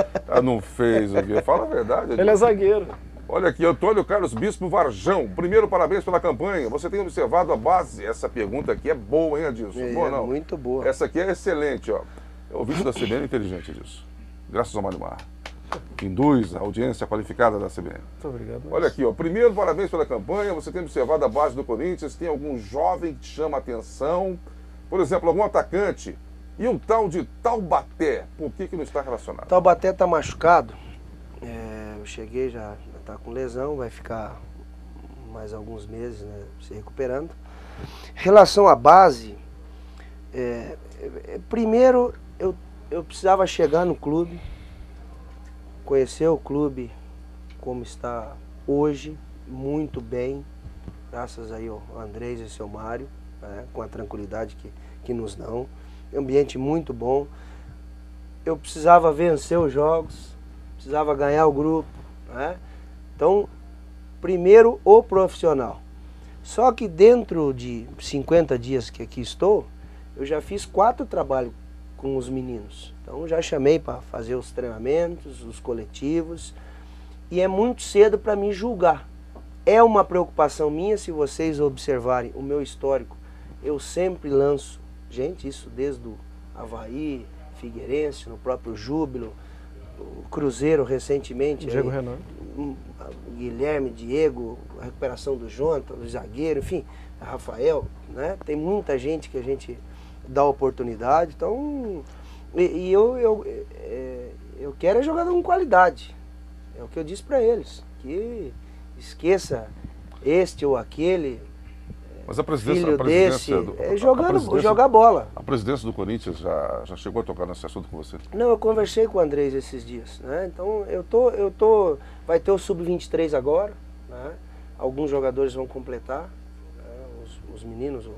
Não fez, fala a verdade. Ele é zagueiro. Olha aqui, Antônio Carlos Bispo Varjão. Primeiro, parabéns pela campanha. Você tem observado a base? Essa pergunta aqui é boa, hein, Adilson? Boa, não? Muito boa. Essa aqui é excelente, ó. É o vídeo da CBN inteligente disso. Graças ao Mário Mar. Induz a audiência qualificada da CBN. Muito obrigado. Olha aqui, ó. Primeiro, parabéns pela campanha. Você tem observado a base do Corinthians. Tem algum jovem que te chama a atenção? Por exemplo, algum atacante? E um tal de Taubaté? Por que não está relacionado? Taubaté está machucado. Eu cheguei, já está com lesão. Vai ficar mais alguns meses, né, se recuperando. Em relação à base, primeiro eu precisava chegar no clube, conhecer o clube como está hoje, muito bem, graças aí ao Andrés e seu Mário, né, com a tranquilidade que nos dão. Ambiente muito bom. Eu precisava vencer os jogos, precisava ganhar o grupo, né? Então, primeiro o profissional. Só que dentro de 50 dias que aqui estou, eu já fiz 4 trabalhos com os meninos. Então já chamei para fazer os treinamentos, os coletivos, e é muito cedo para mim julgar. É uma preocupação minha, se vocês observarem o meu histórico, eu sempre lanço, gente, isso desde o Avaí, Figueirense, no próprio Júbilo, o Cruzeiro recentemente, Diego Renan, Guilherme, Diego, a recuperação do Jonathan, do zagueiro, enfim, Rafael, né? Tem muita gente que a gente dá oportunidade, então eu quero é jogador com qualidade. É o que eu disse para eles, que esqueça este ou aquele. Mas a presidência, filho desse, jogar bola. A presidência do Corinthians já chegou a tocar nesse assunto com você? Não, eu conversei com o Andrés esses dias, né? Então vai ter o Sub-23 agora, né? Alguns jogadores vão completar, né? Os meninos, o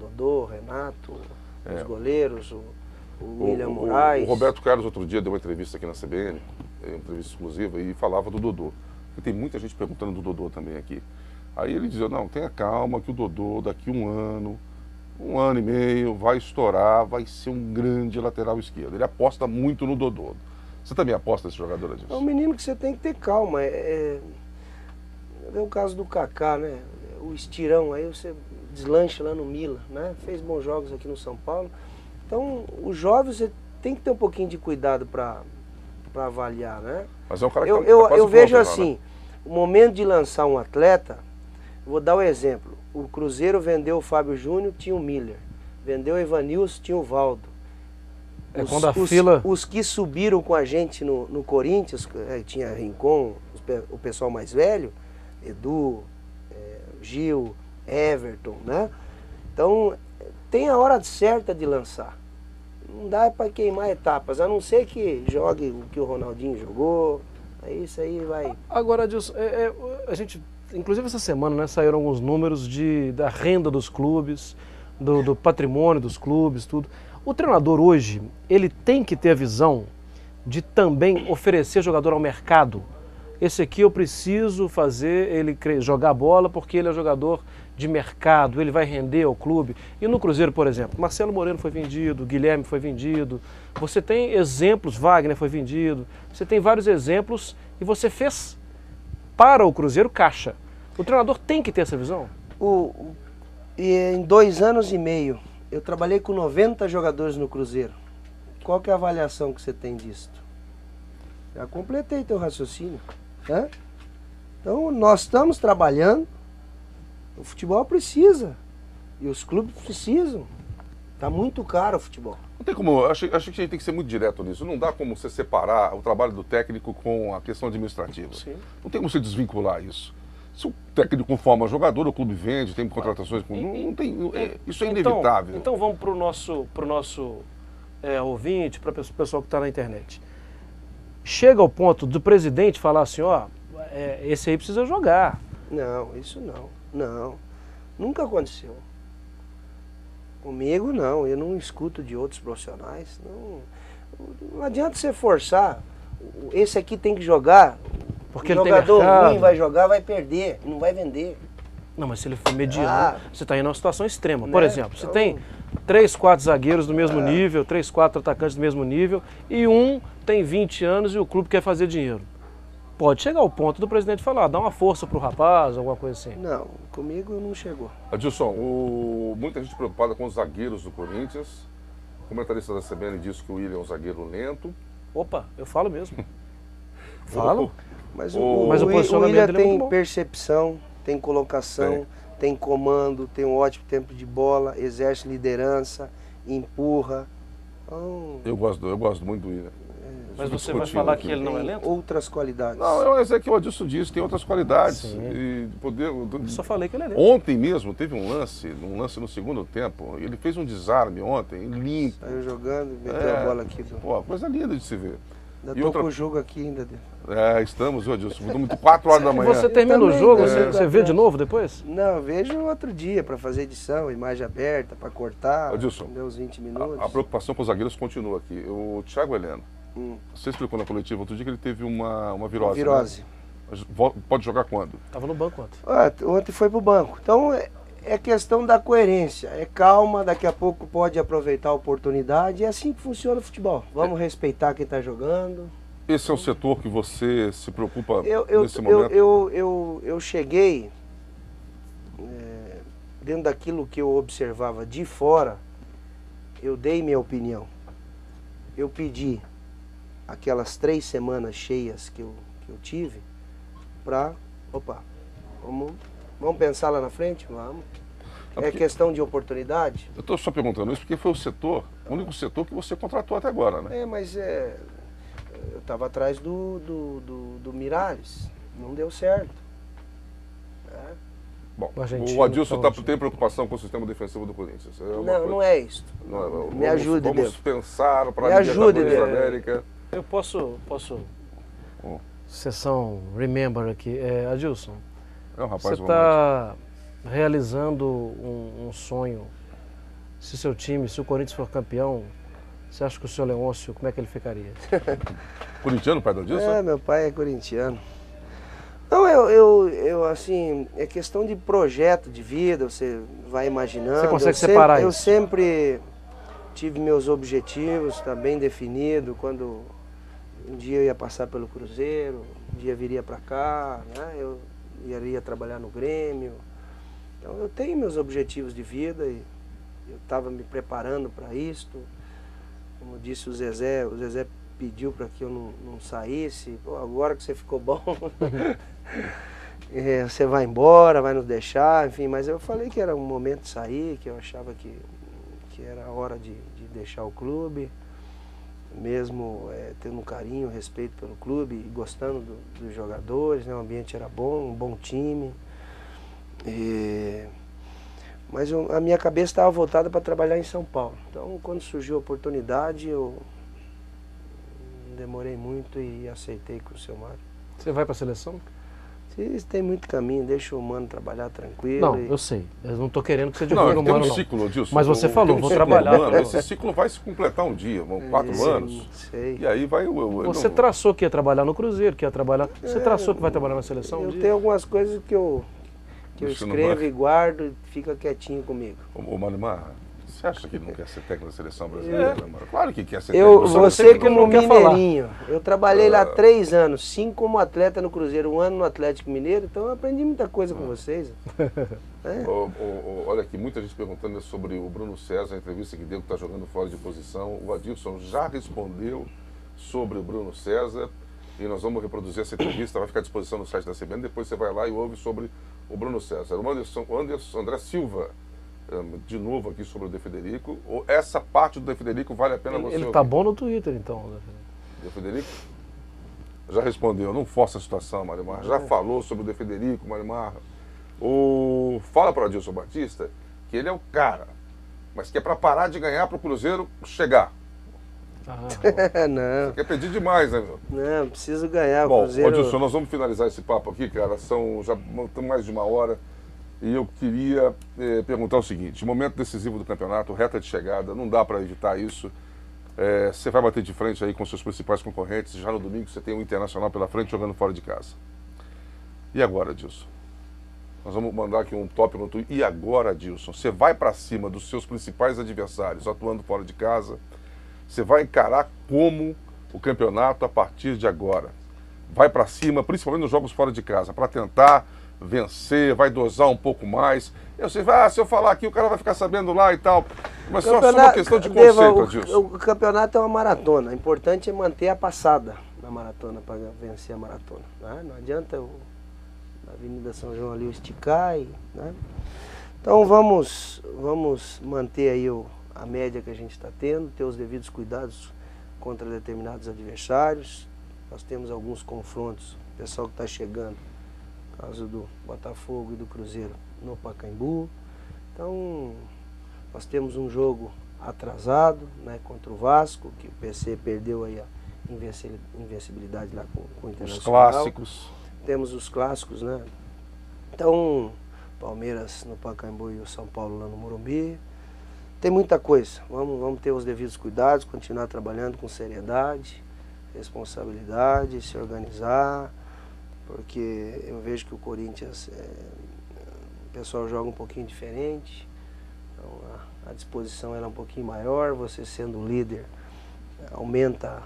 Dodô, o Renato, os goleiros, o William Moraes. O Roberto Carlos outro dia deu uma entrevista aqui na CBN, uma entrevista exclusiva, e falava do Dodô. E tem muita gente perguntando do Dodô também aqui. Aí ele dizia, não, tenha calma que o Dodô daqui um ano e meio, vai estourar, vai ser um grande lateral esquerdo. Ele aposta muito no Dodô. Você também aposta nesse jogador, Adilson? É um menino que você tem que ter calma. É o caso do Kaká, né? O estirão, aí você deslancha lá no Milan, né? Fez bons jogos aqui no São Paulo. Então, os jovens você tem que ter um pouquinho de cuidado para avaliar, né? Mas é um cara que eu vejo assim, o momento de lançar um atleta, vou dar um exemplo. O Cruzeiro vendeu o Fábio Júnior, tinha o Miller. Vendeu o Evanilson, tinha o Valdo. É quando a fila... Os que subiram com a gente no Corinthians, tinha Rincon, o pessoal mais velho, Edu, Gil, Everton, né? Então, tem a hora certa de lançar. Não dá para queimar etapas, a não ser que jogue o que o Ronaldinho jogou, aí isso aí vai... Agora, Adilson, a gente, inclusive essa semana, né, saíram alguns números da renda dos clubes, do patrimônio dos clubes, tudo. O treinador hoje, ele tem que ter a visão de também oferecer jogador ao mercado. Esse aqui eu preciso fazer ele jogar bola porque ele é jogador de mercado, ele vai render ao clube. E no Cruzeiro, por exemplo, Marcelo Moreno foi vendido, Guilherme foi vendido, você tem exemplos, Wagner foi vendido, você tem vários exemplos e você fez para o Cruzeiro caixa. O treinador tem que ter essa visão? E em 2 anos e meio, eu trabalhei com 90 jogadores no Cruzeiro. Qual que é a avaliação que você tem disso? Já completei teu raciocínio. Né? Então, nós estamos trabalhando, o futebol precisa, e os clubes precisam. Está muito caro o futebol. Não tem como, acho que a gente tem que ser muito direto nisso. Não dá como você separar o trabalho do técnico com a questão administrativa. Sim. Não tem como você desvincular isso. Se o técnico forma jogador, o clube vende, tem contratações com... Não tem, isso é inevitável. Então vamos para o nosso ouvinte, para o pessoal que está na internet. Chega ao ponto do presidente falar assim, ó, esse aí precisa jogar. Não, isso não. Não. Nunca aconteceu. Comigo não, eu não escuto de outros profissionais. Não adianta você forçar. Esse aqui tem que jogar. Porque o ele jogador tem mercado. ruim vai jogar, vai perder, não vai vender. Não, mas se ele for mediano, você está indo numa situação extrema. Por Né? exemplo, você Então... tem 3, 4 zagueiros do mesmo nível, 3, 4 atacantes do mesmo nível, e um tem 20 anos e o clube quer fazer dinheiro. Pode chegar ao ponto do presidente falar, dá uma força pro rapaz, alguma coisa assim. Não, comigo não chegou. Adilson, muita gente preocupada com os zagueiros do Corinthians. O comentarista da CBN disse que o William é um zagueiro lento. Opa, eu falo mesmo. Falo. Mas o o posicionamento William dele é muito tem bom. percepção, tem colocação, tem comando, tem um ótimo tempo de bola, exerce liderança, empurra. Então, Eu gosto muito do William. Mas você vai falar que ele não é tem lento? outras qualidades. Não, é que o Adilson disse, tem outras qualidades. Sim. E Eu só falei que ele é lento. Ontem mesmo teve um lance no segundo tempo. Ele fez um desarme ontem, limpo. Saiu jogando, meteu a bola aqui. Pô, coisa linda de se ver. Ainda E tô outra- com o jogo aqui ainda. Estamos, Adilson. Estamos 4 horas da manhã. Você termina o também, jogo, né? você vê de novo depois? Não, eu vejo outro dia para fazer edição, imagem aberta, para cortar. Adilson, Deu uns 20 minutos. A preocupação com os zagueiros continua aqui. O Thiago Heleno, você explicou na coletiva outro dia que ele teve uma virose. Virose. Né? Mas pode jogar quando? Tava no banco ontem. Ontem foi pro banco. Então é questão da coerência. É calma, daqui a pouco pode aproveitar a oportunidade. É assim que funciona o futebol. Vamos respeitar quem está jogando. Esse é um setor que você se preocupa nesse Eu, momento? eu cheguei, dentro daquilo que eu observava de fora, eu dei minha opinião. Eu pedi aquelas 3 semanas cheias que eu tive para, vamos pensar lá na frente? Vamos. É questão de oportunidade? Eu estou só perguntando isso porque foi o único setor que você contratou até agora, né? Mas eu estava atrás do Miralles, não deu certo. Bom, Argentino, o Adilson então, tem preocupação com o sistema defensivo do Corinthians. Não é isso. Me ajude, Vamos Deus. pensar para Me a ajude, Libertadores da Deus. América. Eu posso sessão Remember aqui. Adilson, É um rapaz você romântico. está realizando um sonho. Se seu time, se o Corinthians for campeão, você acha que o seu Leôncio, como é que ele ficaria? Corintiano, pai do Adilson? Meu pai é corintiano. Não, eu assim, é questão de projeto de vida, você vai imaginando. Você consegue separar Eu isso? sempre tive meus objetivos, está bem definido, quando um dia eu ia passar pelo Cruzeiro, um dia viria para cá, né? Eu iria trabalhar no Grêmio. Então eu tenho meus objetivos de vida e eu estava me preparando para isto. Como disse o Zezé pediu para que eu não saísse. Pô, agora que você ficou bom, você vai embora, vai nos deixar, enfim. Mas eu falei que era um momento de sair, que eu achava que era a hora de deixar o clube. mesmo tendo um carinho, respeito pelo clube, e gostando dos jogadores, né? O ambiente era bom, um bom time. Mas a minha cabeça estava voltada para trabalhar em São Paulo. Então, quando surgiu a oportunidade, eu não demorei muito e aceitei com o seu Mário. Você vai para a seleção? Tem muito caminho, deixa o Mano trabalhar tranquilo. Não, eu sei. Eu não estou querendo que você divulgue o tem Mano, um não. ciclo, Adilson. Mas você falou, vou ciclo trabalhar. humano. Esse ciclo vai se completar um dia, vão 4 anos. Sei. E aí vai... Você traçou que ia trabalhar no Cruzeiro, que ia trabalhar... Você traçou que vai trabalhar na seleção um Eu dia? tenho algumas coisas que eu Você não escrevo vai? e guardo e fica quietinho comigo. Ô Marimar, você acha que ele não quer ser técnico da seleção brasileira, Mano? Claro que quer ser técnico Eu, da seleção. você que ele como não quer falar. mineirinho, eu trabalhei lá 3 anos, 5 como atleta no Cruzeiro, 1 ano no Atlético Mineiro, então eu aprendi muita coisa com vocês. Olha aqui, muita gente perguntando sobre o Bruno César, a entrevista que deu, que está jogando fora de posição. O Adilson já respondeu sobre o Bruno César e nós vamos reproduzir essa entrevista, vai ficar à disposição no site da CBN, depois você vai lá e ouve sobre o Bruno César. O André Silva, de novo aqui sobre o De Federico. Essa parte do De Federico vale a pena você Ele ouvir. tá bom no Twitter, então. De Federico? Já respondeu, não força a situação, Marimar. Já falou sobre o De Federico, Marimar. Fala para o Adilson Batista que ele é o cara, mas que é para parar de ganhar para o Cruzeiro chegar. Não, Você quer pedir demais, né, meu? não, preciso ganhar. Bom, o Cruzeiro... Adilson, nós vamos finalizar esse papo aqui, cara. Já estamos mais de 1 hora. E eu queria perguntar o seguinte: momento decisivo do campeonato, reta de chegada, não dá para evitar isso. Você vai bater de frente aí com seus principais concorrentes. Já no domingo você tem o Internacional pela frente jogando fora de casa. E agora, Adilson? Nós vamos mandar aqui um top no Twitter. E agora, Adilson? Você vai para cima dos seus principais adversários atuando fora de casa. Você vai encarar como o campeonato a partir de agora. Vai para cima, principalmente nos jogos fora de casa, para tentar vencer, vai dosar um pouco mais. Eu sei, se eu falar aqui, o cara vai ficar sabendo lá e tal. Mas só uma questão de conceito, Adilson. O campeonato é uma maratona. O importante é manter a passada na maratona para vencer a maratona. Né? Não adianta na Avenida São João ali esticar. Né? Então vamos manter aí a média que a gente está tendo, ter os devidos cuidados contra determinados adversários. Nós temos alguns confrontos, o pessoal que está chegando, no caso do Botafogo e do Cruzeiro, no Pacaembu. Então, nós temos um jogo atrasado, né, contra o Vasco, que o PC perdeu aí a invencibilidade lá com o Internacional. Os clássicos. Temos os clássicos, né? Então, Palmeiras no Pacaembu e o São Paulo lá no Morumbi. Tem muita coisa. Vamos ter os devidos cuidados, continuar trabalhando com seriedade, responsabilidade, se organizar, porque eu vejo que o Corinthians, o pessoal joga um pouquinho diferente, então a disposição era um pouquinho maior, você sendo líder aumenta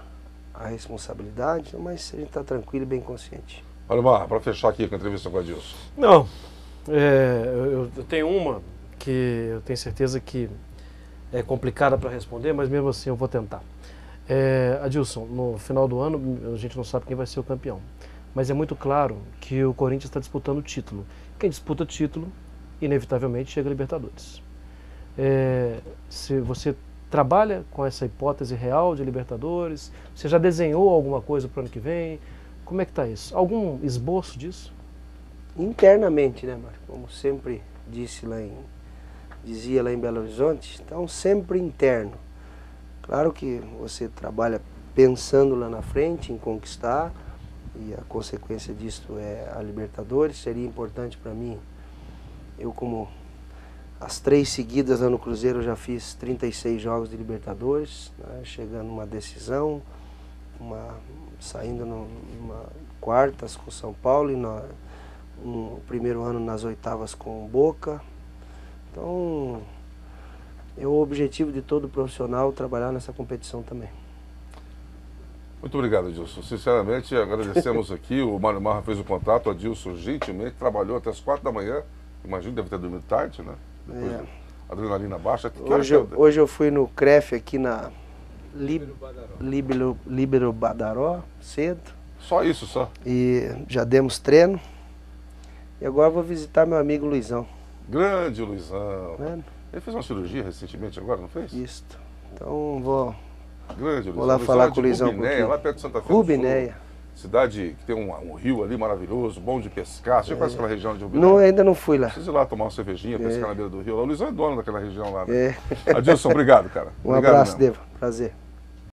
a responsabilidade, mas a gente está tranquilo e bem consciente. Olha, Mar, para fechar aqui com a entrevista com o Adilson. Não, eu tenho uma que eu tenho certeza que é complicada para responder, mas mesmo assim eu vou tentar. Adilson, no final do ano a gente não sabe quem vai ser o campeão, mas é muito claro que o Corinthians está disputando o título. Quem disputa título, inevitavelmente chega a Libertadores. Se você trabalha com essa hipótese real de Libertadores, você já desenhou alguma coisa para o ano que vem? Como é que está isso? Algum esboço disso? Internamente, né, Mário? Como sempre dizia lá em Belo Horizonte, então sempre interno. Claro que você trabalha pensando lá na frente em conquistar, e a consequência disso é a Libertadores. Seria importante para mim, eu como as 3 seguidas lá no Cruzeiro, eu já fiz 36 jogos de Libertadores, né, chegando numa decisão, saindo numa quartas com São Paulo e no primeiro ano nas oitavas com Boca. Então, é o objetivo de todo profissional trabalhar nessa competição também. Muito obrigado, Adilson. Sinceramente, agradecemos aqui. O Mário Marra fez o contato, o Adilson gentilmente trabalhou até as 4 da manhã. Imagino que deve ter dormido tarde, né? Depois adrenalina baixa. Hoje eu fui no CREF aqui na Líbero Badaró, cedo. Só isso, só? E já demos treino. E agora vou visitar meu amigo Luizão. Grande Luizão. Né? Ele fez uma cirurgia recentemente agora, não fez? Isso. Então vou Grande, Vou lá falar com o Luizão. Rubinéia, lá perto de Santa Fé do Rubinéia. Sul. Cidade que tem um rio ali maravilhoso, bom de pescar. Você já conhece aquela região de Rubinéia? Não, ainda não fui lá. Precisa ir lá tomar uma cervejinha, pescar na beira do rio. O Luizão é dono daquela região lá, né? É. Adilson, obrigado, cara. Um Obrigado abraço, mesmo. Deva. Prazer.